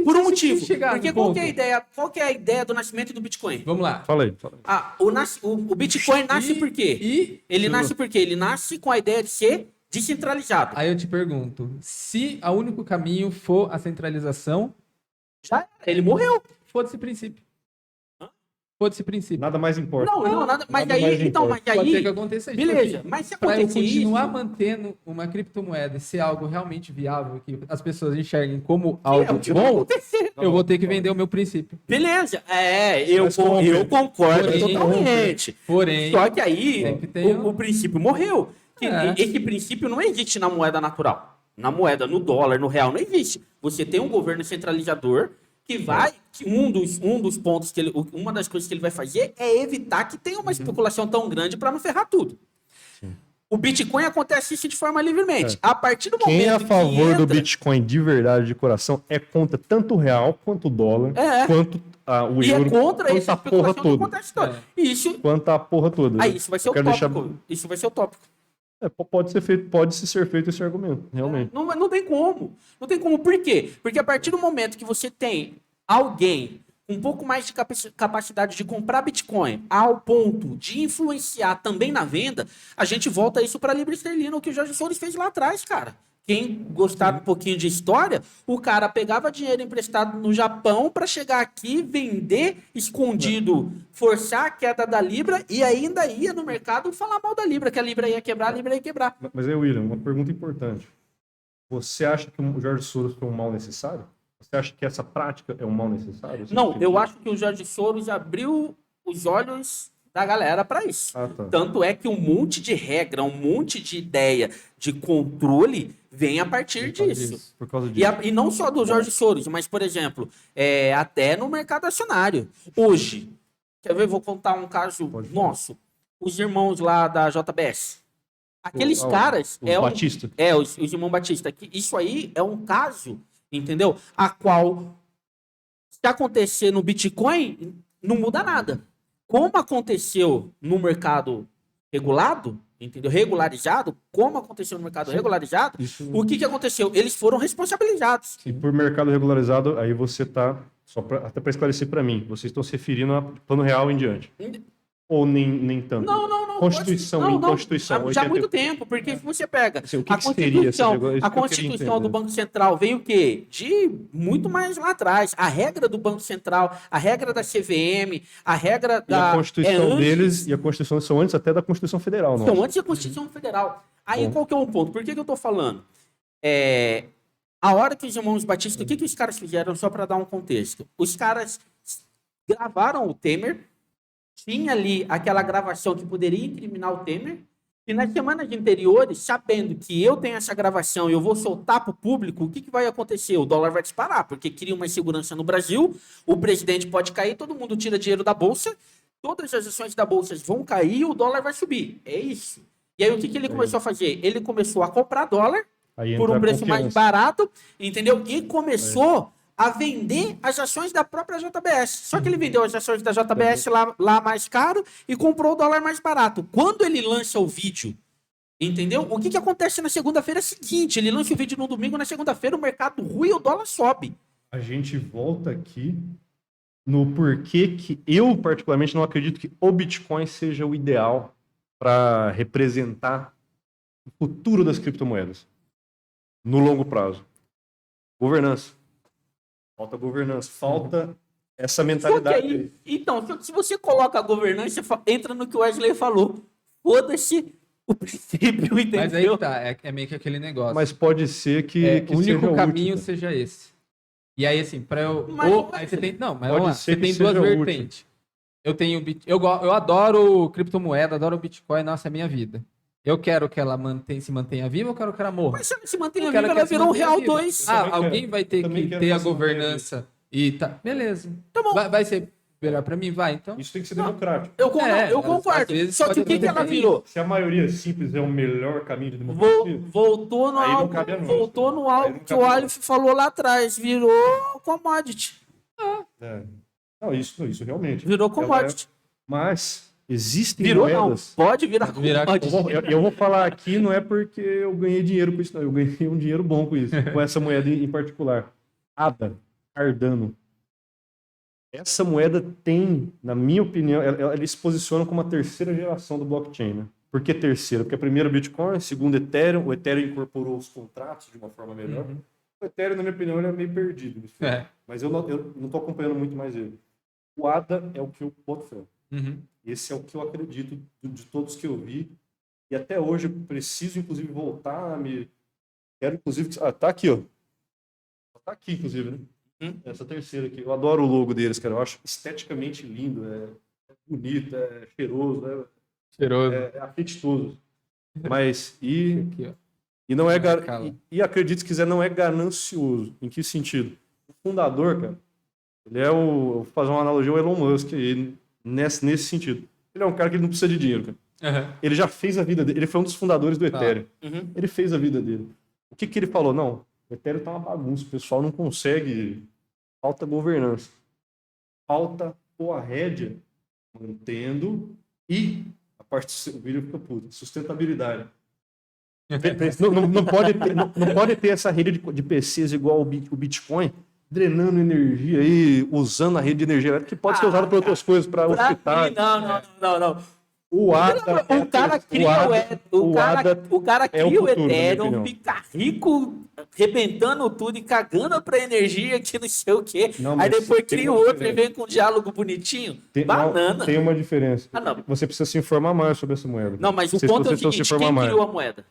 Por um motivo. Porque qual que é a ideia do nascimento do Bitcoin? Vamos lá. Fala aí. O Bitcoin nasce por quê? Ele nasce por quê? Ele nasce com a ideia de ser descentralizado. Aí eu te pergunto, se o único caminho for a centralização, já ele morreu. Foda-se princípio. Foda-se princípio. Nada mais importa. Não, nada. Mas aí. Pode ser que aconteça isso. Beleza, mas se acontecer isso... Para eu continuar mantendo uma criptomoeda e ser algo realmente viável, que as pessoas enxerguem como algo bom, eu vou ter que vender o meu princípio. Beleza. Eu concordo totalmente. Porém... Só que aí o princípio morreu. Esse princípio não existe na moeda natural. Na moeda, no dólar, no real, não existe. Você tem um governo centralizador que um dos pontos uma das coisas que ele vai fazer é evitar que tenha uma especulação tão grande para não ferrar tudo. Sim. O Bitcoin acontece isso de forma livremente. A partir do momento quem é a favor do Bitcoin de verdade, de coração, é contra tanto o real, quanto o dólar, quanto o euro. E é contra essa especulação que acontece toda. Quanto a porra toda. Aí isso vai ser o tópico. Isso vai ser o tópico. Pode ser feito esse argumento, realmente. Não tem como. Não tem como. Por quê? Porque a partir do momento que você tem alguém com um pouco mais de capacidade de comprar Bitcoin ao ponto de influenciar também na venda, a gente volta isso para a libra esterlina, o que o Jorge Soros fez lá atrás, cara. Quem gostar um pouquinho de história, o cara pegava dinheiro emprestado no Japão para chegar aqui, vender escondido, forçar a queda da Libra e ainda ia no mercado falar mal da Libra, que a Libra ia quebrar, a Libra ia quebrar. Mas aí, William, uma pergunta importante. Você acha que o Jorge Soros foi um mal necessário? Você acha que essa prática é um mal necessário? Não, eu acho que o Jorge Soros abriu os olhos da galera para isso. Ah, tá. Tanto é que um monte de regra, um monte de ideia de controle vem a partir disso. Por causa disso. E não só do Jorge Soros, mas, por exemplo, até no mercado acionário. Hoje, quer ver? Vou contar um caso nosso. Os irmãos lá da JBS. Aqueles caras... Batista. Os irmãos Batista. Isso aí é um caso, entendeu? A qual, se acontecer no Bitcoin, não muda nada. Como aconteceu no mercado regulado, entendeu? Regularizado, como aconteceu no mercado regularizado, o que aconteceu? Eles foram responsabilizados. E por mercado regularizado, aí você está, até para esclarecer para mim, vocês estão se referindo a plano real em diante. Ou nem tanto? Não. Constituição, Constituição. Já há muito tempo, porque se você pega Assim, a Constituição do Banco Central veio o quê? De muito mais lá atrás. A regra do Banco Central, a regra da CVM, a regra da... E a Constituição deles e a Constituição são antes até da Constituição Federal, não? São antes da Constituição Federal. Aí qual que é o ponto? Por que eu tô falando? A hora que os irmãos Batista, o que os caras fizeram, só para dar um contexto? Os caras gravaram o Temer, tinha ali aquela gravação que poderia incriminar o Temer, e nas semanas anteriores, sabendo que eu tenho essa gravação e eu vou soltar para o público, o que vai acontecer? O dólar vai disparar, porque cria uma insegurança no Brasil, o presidente pode cair, todo mundo tira dinheiro da Bolsa, todas as ações da Bolsa vão cair e o dólar vai subir. É isso. E aí o que ele começou a fazer? Ele começou a comprar dólar por um preço mais barato, entendeu? E começou a vender as ações da própria JBS. Só que ele vendeu as ações da JBS lá mais caro e comprou o dólar mais barato. Quando ele lança o vídeo, entendeu? O que acontece na segunda-feira é o seguinte, ele lança o vídeo no domingo, na segunda-feira o mercado ruim e o dólar sobe. A gente volta aqui no porquê que eu, particularmente, não acredito que o Bitcoin seja o ideal para representar o futuro das criptomoedas no longo prazo. Governança. Falta governança, falta essa mentalidade. Aí, então, se você coloca a governança, entra no que o Wesley falou. Foda-se o princípio, entendeu? Mas aí tá, é meio que aquele negócio. Mas pode ser que o único seja caminho útil, seja esse. E aí, assim, para eu... aí você tem, não, mas pode vamos lá, ser você tem que duas seja vertentes. Eu tenho eu adoro criptomoeda, adoro Bitcoin, nossa, é minha vida. Eu quero que ela se mantenha viva ou quero que ela morra? Mas se ela se mantenha viva, ela virou um real 2. Alguém vai ter que ter a governança e tá. Beleza. Tá bom. Vai ser melhor pra mim? Vai, então. Isso tem que ser democrático. Eu concordo. Só que o que ela virou? Se a maioria simples é o melhor caminho de democracia... Voltou no algo que o Aleph falou lá atrás. Virou commodity. Não, isso realmente. Virou commodity. Mas... Existem Não, moedas. pode virar commodity. Eu vou falar aqui, não é porque eu ganhei dinheiro com isso, não. Eu ganhei um dinheiro bom com isso, com essa moeda em particular. ADA, Cardano. Essa moeda tem, na minha opinião, ela se posiciona como a terceira geração do blockchain, né? Por que terceira? Porque a primeira é Bitcoin, a segunda é Ethereum. O Ethereum incorporou os contratos de uma forma melhor. O Ethereum, na minha opinião, ele é meio perdido. Mas eu não estou acompanhando muito mais ele. O ADA é o que eu boto fé. Esse é o que eu acredito de todos que eu vi. E até hoje eu preciso, inclusive, voltar a me... Quero, inclusive... tá aqui, ó. Tá aqui, inclusive, né? Essa terceira aqui. Eu adoro o logo deles, cara. Eu acho esteticamente lindo. É bonito, é cheiroso. É apetitoso. Mas... Aqui, e não é... E acredite se quiser, não é ganancioso. Em que sentido? O fundador, cara, ele é vou fazer uma analogia ao Elon Musk aí, nesse sentido. Ele é um cara que não precisa de dinheiro, cara. Ele já fez a vida dele. Ele foi um dos fundadores do Ethereum. Ele fez a vida dele. O que ele falou? Não, o Ethereum tá uma bagunça. O pessoal não consegue. Falta governança. Falta pôr a rédea mantendo e a parte do vídeo fica puto. Sustentabilidade. não pode ter essa rede de PCs igual o Bitcoin, drenando energia aí, usando a rede de energia elétrica, que pode ser usada para outras coisas, para hospitais. Não. O ADA O cara cria o cara é o cria o futuro, na minha Ethereum, opinião. fica rico, arrebentando tudo e cagando pra energia que não sei o quê. Não, Aí mas depois tem cria uma outro e diferença. vem com um diálogo bonitinho. Não, Banana. tem uma diferença. Ah, não. Você precisa se informar mais sobre essa moeda. Não, mas o Você ponto é o precisa se seguinte, informar quem mais. criou a moeda?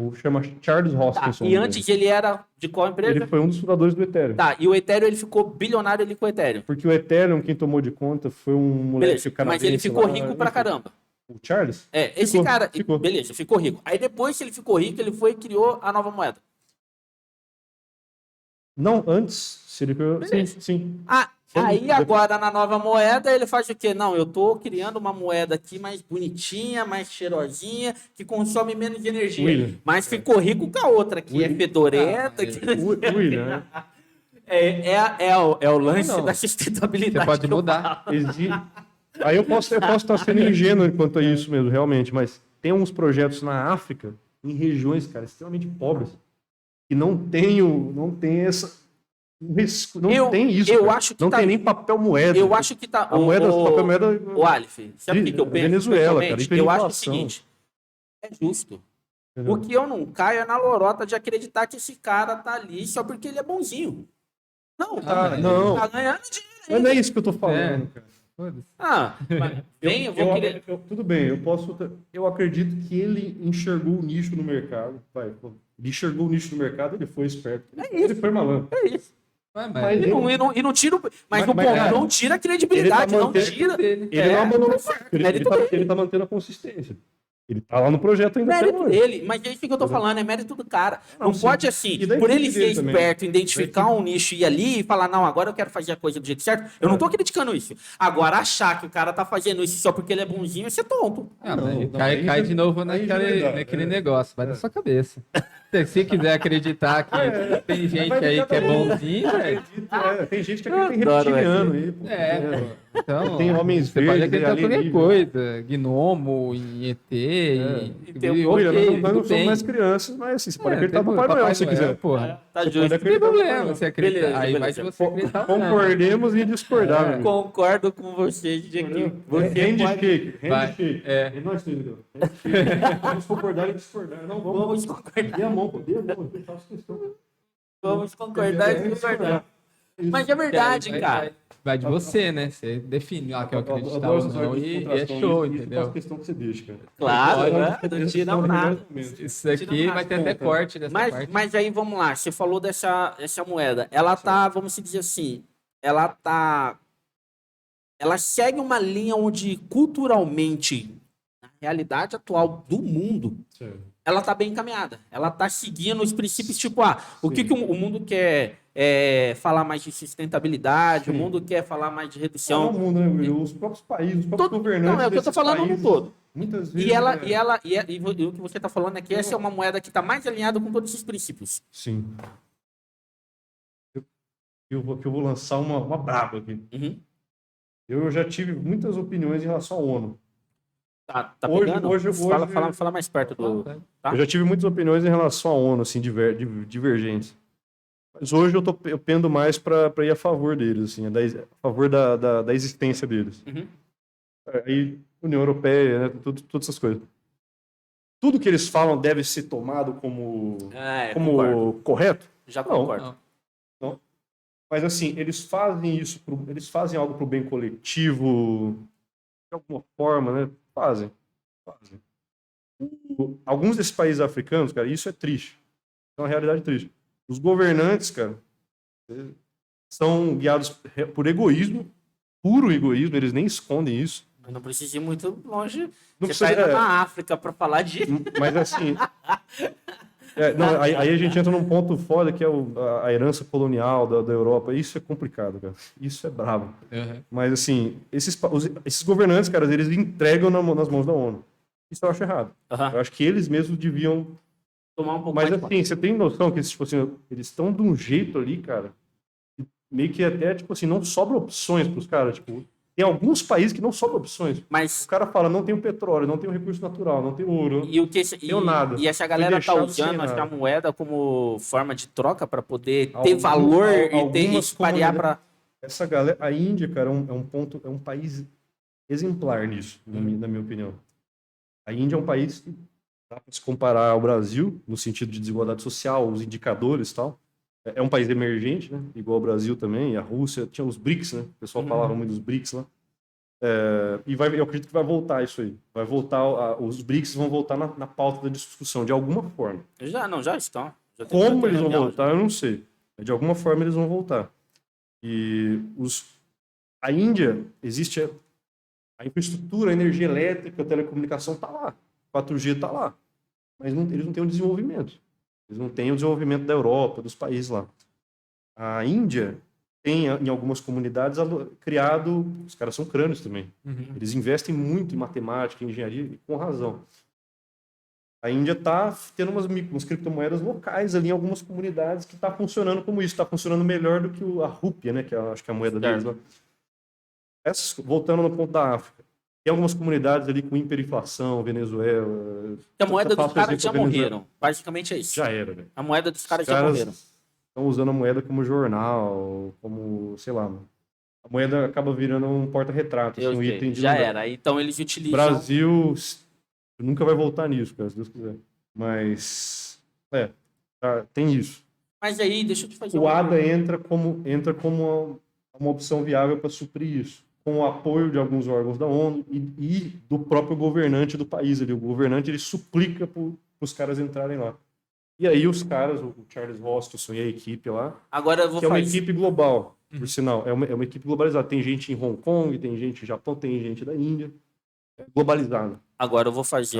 O chama Charles Tá, Hoskinson. e antes ele era de qual empresa? Ele foi um dos fundadores do Ethereum. Tá, e o Ethereum ele ficou bilionário ali com o Ethereum. Porque o Ethereum, quem tomou de conta, foi um moleque Beleza, canadense mas ele ficou lá, rico pra enfim. caramba. O Charles? É, esse Ficou, cara, ficou. beleza, ficou rico. Aí depois que ele ficou rico, ele foi e criou a nova moeda. Não, antes. Se ele... Sim, Beleza. sim. Ah, Foi aí depois. agora na nova moeda ele faz o quê? Não, eu tô criando uma moeda aqui mais bonitinha, mais cheirosinha, que consome menos energia. William. Mas ficou rico com a outra, que é fedorenta. que... O William, né? É o lance Não. da Você sustentabilidade. pode que eu mudar. falo. Aí eu posso estar sendo ingênuo quanto a isso mesmo, realmente, mas tem uns projetos na África, em regiões, cara, extremamente pobres, que não tem essa. Não tem isso. eu cara. acho que não tá- tem nem papel moeda. Eu acho que tá. A moeda, o papel moeda. O Aleph, sabe o que eu penso? Venezuela, cara, pessoalmente? Eu acho o hiperinflação. seguinte: é justo. Entendeu? O que eu não caio é na lorota de acreditar que esse cara tá ali só porque ele é bonzinho. Não, Ah, não. tá ganhando dinheiro. Mas não é isso que eu tô falando, cara. Foda-se. Ah, mas vem, eu vou querer. Tudo bem, eu acredito que ele enxergou o nicho no mercado. Ele enxergou o nicho no mercado, ele foi esperto. Ele foi malandro. É isso. Mas E não tira. Mas no Mas, ponto, cara, não tira a credibilidade, ele tá não mantendo- tira. dele. Ele não abandonou o barco, mérito dele. ele tá mantendo a consistência. Ele tá lá no projeto ainda até Mérito hoje. dele, mas é isso que eu tô falando, é mérito do cara. Não sim. pode assim, E da por ele equipe ser dele também. esperto, identificar um nicho e ir ali e falar, não, agora eu quero fazer a coisa do jeito certo. Eu não tô criticando isso. Agora, achar que o cara tá fazendo isso só porque ele é bonzinho é ser tonto. Ah, Não, mas não, cai, aí cai já- de novo aí já naquele, dá, naquele é. negócio, vai da sua cabeça. Se quiser acreditar que tem gente Vai aí ficar que é também. bonzinho, velho. Tem gente que acredita em Adoro, reptiliano aí, pô. Então, Tem homens você pode verdes, acreditar em qualquer alienígenas. coisa. Gnomo, em ET, tem e um- William, ok, nós tudo não somos bem. mais crianças, mas assim, você pode É, acreditar tem no Papai Noel se Noel, quiser. porra. Tá Você justo. pode Não tem acreditar no Papai problema, Noel. você acredita. Beleza, Aí vai beleza. de você acreditar ou não. Concordemos e discordar. meu. Concordo com você de que você Handshake. Vai. Handshake. É. É nós três, então. Handshake. Vamos concordar e discordar. Não, vamos concordar, Dê a mão, pô. Dê a mão. Eu faço questão. vamos concordar e discordar. Mas é verdade, Vai- cara. Vai de você, né? Você define lá que eu acreditar Adoro ou essas não ordens de e é contração, show, isso entendeu? faço questão que você deixe, cara. Claro, Olha, né? Não esses tira são os nada. melhores momentos. Isso aqui Tira vai ter umas até pontas. corte dessa parte. Mas aí vamos lá, você falou dessa moeda. Ela tá, vamos dizer assim, ela segue uma linha onde culturalmente, na realidade atual do mundo, Certo. ela tá bem encaminhada. Ela tá seguindo os princípios, tipo, o que Sim. que o mundo quer falar mais de sustentabilidade, Sim. o mundo quer falar mais de Não, redução. o mundo, né, Will? Os próprios países, os próprios governantes. Não, é o que eu tô desses falando no países, todo. Muitas vezes. E o que você está falando é que essa é uma moeda que está mais alinhada com todos esses princípios. Sim. Eu vou lançar uma braba aqui. Uhum. Eu já tive muitas opiniões em relação à ONU. Tá Hoje- pegando? hoje- Fala mais perto do... Tá. Eu já tive muitas opiniões em relação à ONU, assim, divergentes. Mas hoje eu pendo mais para ir a favor deles, assim, a favor da existência deles. Uhum. Aí, União Europeia, né, todas essas coisas. Tudo que eles falam deve ser tomado como Concordo. correto? Já Não. concordo. Mas assim, eles fazem isso, eles fazem algo para o bem coletivo, de alguma forma, né? Fazem. Alguns desses países africanos, cara, isso é triste. É uma realidade triste. Os governantes, cara, são guiados por egoísmo, puro egoísmo, eles nem escondem isso. Mas não precisa ir muito longe. Não Você precisa- tá indo na África para falar de... Mas assim. Aí a gente entra num ponto foda que é a herança colonial da Europa. Isso é complicado, cara. Isso é bravo. Uhum. Mas assim, esses governantes, cara, eles entregam nas mãos da ONU. Isso eu acho errado. Aham. Eu acho que eles mesmos deviam. Tomar um pouco Mas mais... assim, você tem noção que tipo assim, eles estão de um jeito ali, cara, que meio que até, tipo assim, não sobra opções pros caras. Tipo, tem alguns países que não sobram opções. Mas... O cara fala, não tem o petróleo, não tem o recurso natural, não tem o ouro. E, o que, Deu nada. e essa Foi galera tá deixado sem usando nada. essa moeda como forma de troca para poder ter Algum- valor e ter algumas espalhar para... Essa galera, a Índia, cara, é um país exemplar nisso, na minha opinião. A Índia é um país que dá para se comparar ao Brasil, no sentido de desigualdade social, os indicadores e tal. É um país emergente, né? Igual ao Brasil também, e a Rússia. Tinha os BRICS, né? O pessoal falava muito dos BRICS lá. Eu acredito que vai voltar isso aí. Vai voltar, os BRICS vão voltar na pauta da discussão, de alguma forma. Já estão. Como eles vão voltar, eu não sei. Mas de alguma forma eles vão voltar. E a Índia, existe a infraestrutura, a energia elétrica, a telecomunicação está lá. 4G está lá. Mas eles não têm o desenvolvimento. Eles não têm o desenvolvimento da Europa, dos países lá. A Índia tem, em algumas comunidades, criado... Os caras são crânios também. Eles investem muito em matemática, em engenharia, e com razão. A Índia está tendo umas criptomoedas locais ali em algumas comunidades que está funcionando como isso. Está funcionando melhor do que a rúpia, né? Que acho que é a moeda deles lá. Voltando no ponto da África. Tem algumas comunidades ali com hiperinflação, Venezuela... A moeda dos caras já morreram. Basicamente é isso. Já era, velho. A moeda dos caras já morreram. Estão usando a moeda como jornal, como, sei lá... A moeda acaba virando um porta-retrato. Assim, um item de já era. Então eles utilizam... Brasil nunca vai voltar nisso, cara, se Deus quiser. Mas... tem isso. Mas aí, deixa eu te fazer o ADA entra como uma opção viável para suprir isso, com o apoio de alguns órgãos da ONU e do próprio governante do país ali. O governante, ele suplica para os caras entrarem lá. E aí os caras, o Charles Hoskinson e a equipe lá, agora eu vou que é uma equipe global, por sinal, é uma equipe globalizada. Tem gente em Hong Kong, tem gente no Japão, tem gente da Índia, globalizada. Agora eu vou fazer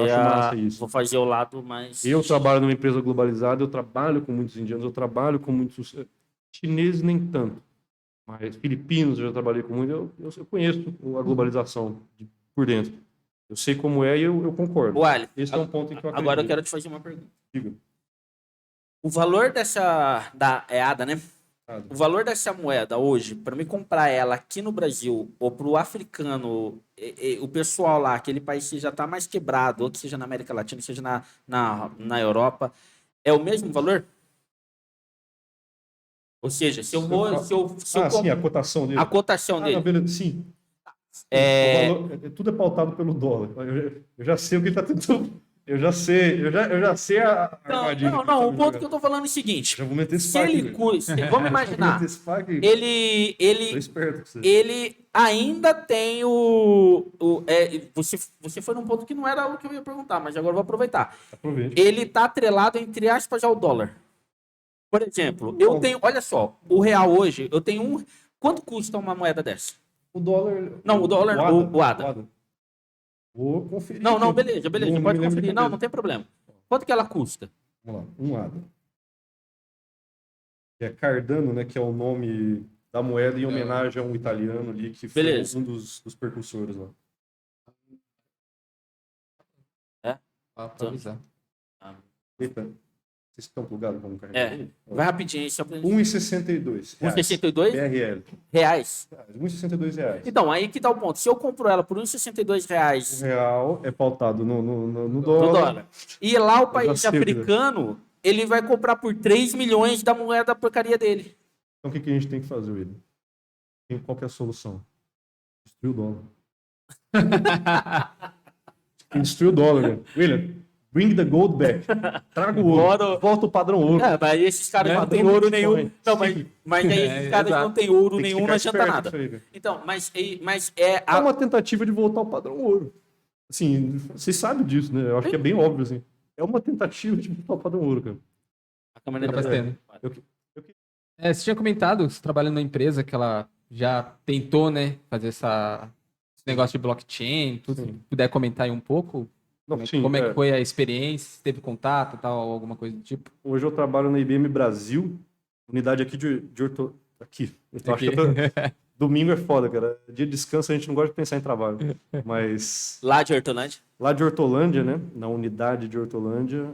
vou fazer o lado mais... Eu trabalho numa empresa globalizada, eu trabalho com muitos indianos, eu trabalho com muitos chineses, nem tanto. Mas filipinos, eu já trabalhei com muito, eu conheço a globalização por dentro. Eu sei como é e eu concordo. Esse é um ponto em que eu acredito. Agora eu quero te fazer uma pergunta. Diga. O valor da ADA, né? O valor dessa moeda hoje, para me comprar ela aqui no Brasil, ou para o africano, o pessoal lá, aquele país que já está mais quebrado, ou que seja na América Latina, seja na Europa, é o mesmo valor? Ou seja, se eu sim, a cotação dele. A cotação dele. Sim. Tudo é pautado pelo dólar. Eu já sei o que ele está tentando. Eu já sei a armadilha. Não, o ponto que eu estou falando é o seguinte. Já vou meter esse se ele custa, vamos imaginar, ele ainda tem você foi num ponto que não era o que eu ia perguntar, mas agora eu vou aproveitar. Aproveite. Ele está atrelado, entre aspas, ao dólar. Por exemplo, eu tenho, olha só, o real hoje, eu tenho quanto custa uma moeda dessa? O dólar... Não, o ADA. Vou conferir. Não, beleza, pode conferir. Não tem problema. Quanto que ela custa? Vamos lá, um ADA. É Cardano, né, que é o nome da moeda em homenagem a um italiano ali, que foi um dos precursores lá. Eita. Vocês estão plugados como carregar? Vai rapidinho aí. 1,62. 1,62? BRL. Reais? 1,62 reais. Então, aí que tá o ponto. Se eu compro ela por 1,62 reais... O real é pautado no dólar. E lá o país africano, ele vai comprar por 3 milhões da moeda porcaria dele. Então, o que a gente tem que fazer, William? Qual que é a solução? Destruir o dólar. Destruir o dólar, né? William. Bring the gold back. Traga o ouro. Volta o padrão ouro. Mas esses caras não têm ouro nenhum. Não, mas aí esses caras não têm ouro nenhum, não adianta nada. Então, mas é uma tentativa de voltar ao padrão ouro. Assim, vocês sabem disso, né? Eu acho que é bem óbvio, assim. É uma tentativa de voltar ao padrão ouro, cara. A câmera você tinha comentado que você trabalha numa empresa que ela já tentou, né, fazer esse negócio de blockchain, tudo. Se puder comentar aí um pouco. Como é que foi a experiência? Se teve contato, tal, alguma coisa do tipo? Hoje eu trabalho na IBM Brasil, unidade aqui de aqui. Eu acho que domingo é foda, cara. Dia de descanso a gente não gosta de pensar em trabalho. Mas... Lá de Hortolândia? Lá de Hortolândia, né? Na unidade de Hortolândia.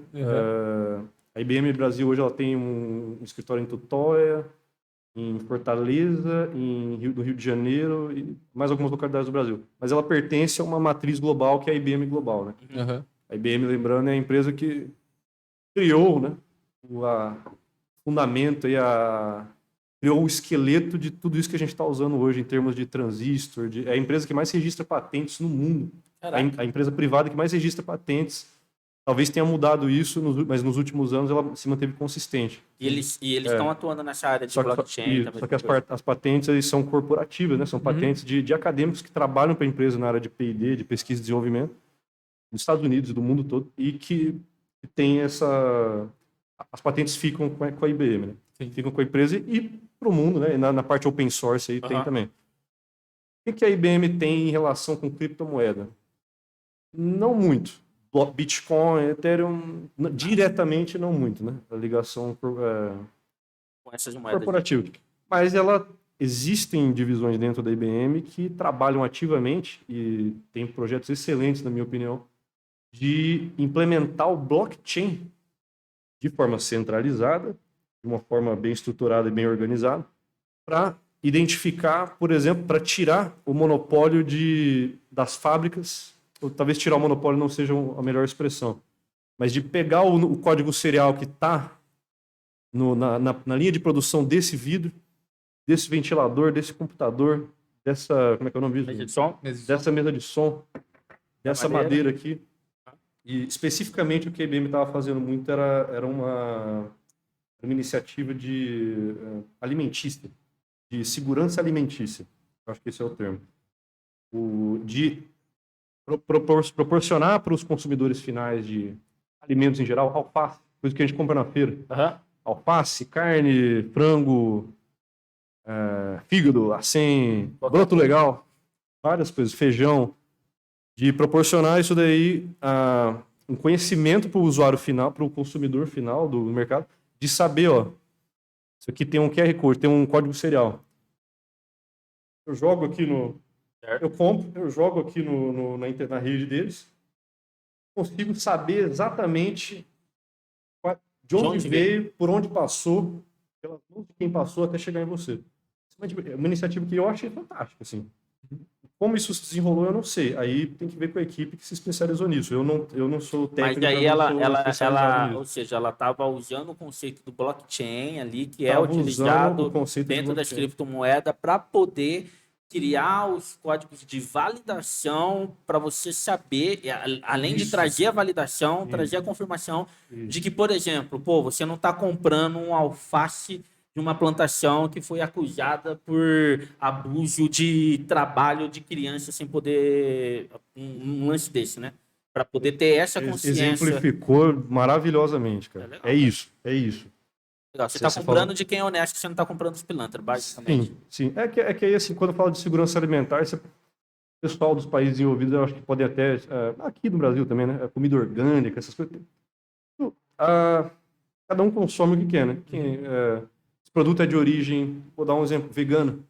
A IBM Brasil hoje ela tem um escritório em Tutóia, em Fortaleza, no Rio de Janeiro e mais algumas localidades do Brasil. Mas ela pertence a uma matriz global que é a IBM Global, né? A IBM, lembrando, é a empresa que criou, né, o fundamento e a criou o esqueleto de tudo isso que a gente está usando hoje em termos de transistor. É a empresa que mais registra patentes no mundo. A empresa privada que mais registra patentes. Talvez tenha mudado isso, mas nos últimos anos ela se manteve consistente. E eles estão atuando nessa área de blockchain. Só que as patentes aí são corporativas, né? São patentes de acadêmicos que trabalham para a empresa na área de P&D, de pesquisa e desenvolvimento, dos Estados Unidos e do mundo todo, e que tem essa... As patentes ficam com a IBM, né? Sim. Ficam com a empresa e para o mundo, né? E na parte open source aí tem também. O que a IBM tem em relação com criptomoeda? Não muito. Bitcoin, Ethereum, diretamente não muito, né? A ligação com essas moedas corporativa. Mas existem divisões dentro da IBM que trabalham ativamente e tem projetos excelentes, na minha opinião, de implementar o blockchain de forma centralizada, de uma forma bem estruturada e bem organizada, para identificar, por exemplo, para tirar o monopólio das fábricas. Ou talvez tirar o monopólio não seja a melhor expressão, mas de pegar o código serial que está na linha de produção desse vidro, desse ventilador, desse computador, dessa, como é que é o nome disso? Mesa de som? Dessa mesa de som, dessa madeira aqui. E especificamente o que a IBM estava fazendo muito era uma iniciativa de alimentícia, de segurança alimentícia. Acho que esse é o termo. De proporcionar para os consumidores finais de alimentos em geral, alface, coisa que a gente compra na feira. Alface, carne, frango, fígado, acém, broto legal, várias coisas, feijão, de proporcionar isso daí, um conhecimento para o usuário final, para o consumidor final do mercado, de saber, ó, isso aqui tem um QR Code, tem um código serial. Eu jogo aqui eu compro, eu jogo aqui na rede deles, consigo saber exatamente de onde veio, por onde passou, pelas mãos de quem passou até chegar em você. É uma iniciativa que eu achei fantástica, assim. Como isso se desenrolou, eu não sei. Aí tem que ver com a equipe que se especializou nisso. Eu não sou técnico. Mas aí ou seja, ela estava usando o conceito do blockchain ali, que é utilizado dentro das criptomoedas para poder criar os códigos de validação para você saber, além de trazer a validação, trazer a confirmação de que, por exemplo, você não está comprando um alface de uma plantação que foi acusada por abuso de trabalho de criança sem poder... Um lance desse, né? Para poder ter essa consciência. Exemplificou maravilhosamente, cara. É isso. Legal. Você está comprando de quem é honesto, você não está comprando dos pilantras, basicamente. Sim. É que aí, assim, quando eu falo de segurança alimentar, o pessoal dos países desenvolvidos, eu acho que podem até... aqui no Brasil também, né? Comida orgânica, essas coisas. Cada um consome o que quer, né? Esse produto é de origem... Vou dar um exemplo, vegano.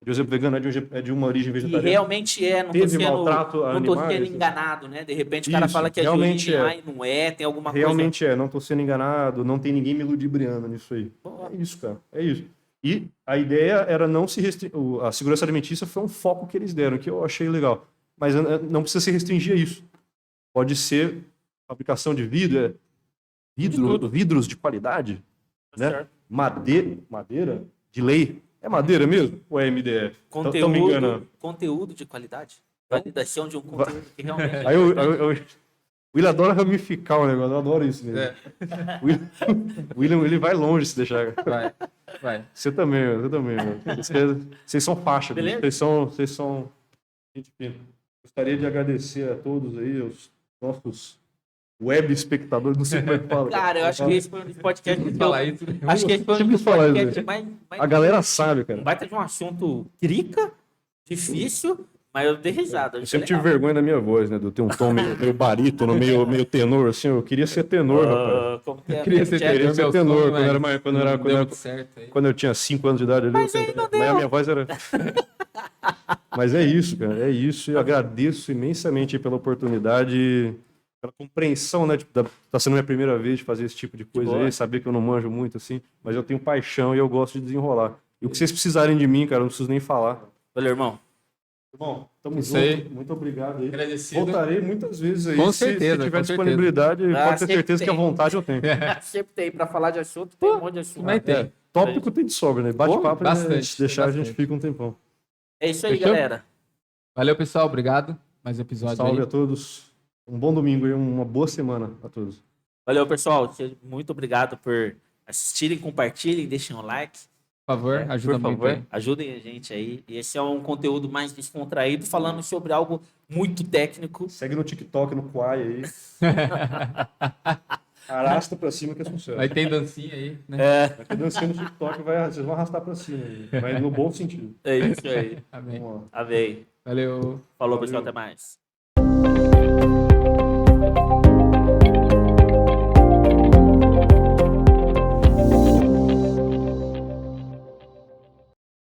De exemplo, vegano é de uma origem vegetariana. E realmente não estou sendo enganado, né? De repente o cara fala que é de origem lá e não é, tem alguma coisa... Realmente não estou sendo enganado, não tem ninguém me ludibriando nisso aí. É isso, cara, é isso. E a ideia era não se restringir... A segurança alimentícia foi um foco que eles deram, que eu achei legal. Mas não precisa se restringir a isso. Pode ser fabricação de vidros de qualidade, né? Madeira de lei. É madeira mesmo? Ou é MDF? Estão me enganando. Conteúdo de qualidade? Validação de um conteúdo que realmente... O William adora ramificar o negócio, eu adoro isso mesmo. O William, ele vai longe se deixar. Vai. Você também. Vocês são faixa, vocês são gente fina. Gostaria de agradecer a todos aí, os nossos web espectadores, não sei como é que fala. Cara, eu acho que esse foi um podcast que acho que esse foi um podcast mais... A galera sabe, cara. Vai ter um assunto crica, difícil, mas eu dei risada. Eu sempre tive vergonha da minha voz, né? De eu ter um tom meio barítono, meio tenor, assim. Eu queria ser tenor, rapaz. Eu queria ser tenor quando eu tinha 5 anos de idade. Mas a minha voz era... Mas é isso, cara. É isso. Eu agradeço imensamente pela oportunidade... Pela compreensão, né? Tá sendo minha primeira vez de fazer esse tipo de coisa aí, saber que eu não manjo muito, assim, mas eu tenho paixão e eu gosto de desenrolar. E o que vocês precisarem de mim, cara, eu não preciso nem falar. Valeu, irmão. Bom, tamo junto. Muito obrigado aí. Agradecido. Voltarei muitas vezes aí. Com certeza. Se tiver disponibilidade, pode ter certeza que a vontade eu tenho. Sempre tem. Pra falar de assunto, tem um monte de assunto. Vai ter. tópico tem de sobra, né? Bate-papo, né? bastante, Se deixar, a gente bastante. fica um tempão. É isso aí, Fechou? galera. Valeu, pessoal. Obrigado. Mais um episódio Salve aí. a todos. Um bom domingo e uma boa semana a todos. Valeu, pessoal. Muito obrigado por assistirem, compartilhem, deixem um like. Por favor, ajuda Por muito favor, aí. ajudem a gente aí. E esse é um conteúdo mais descontraído, falando sobre algo muito técnico. Segue no TikTok, no Quai aí. Arrasta pra cima que é sucesso. Vai ter dancinha aí, né? Vai ter dancinha no TikTok, vocês vão arrastar pra cima. Aí. Mas no bom sentido. É isso aí. Amém. Vamos lá. Amém. Valeu. Falou, Valeu. pessoal. Até mais.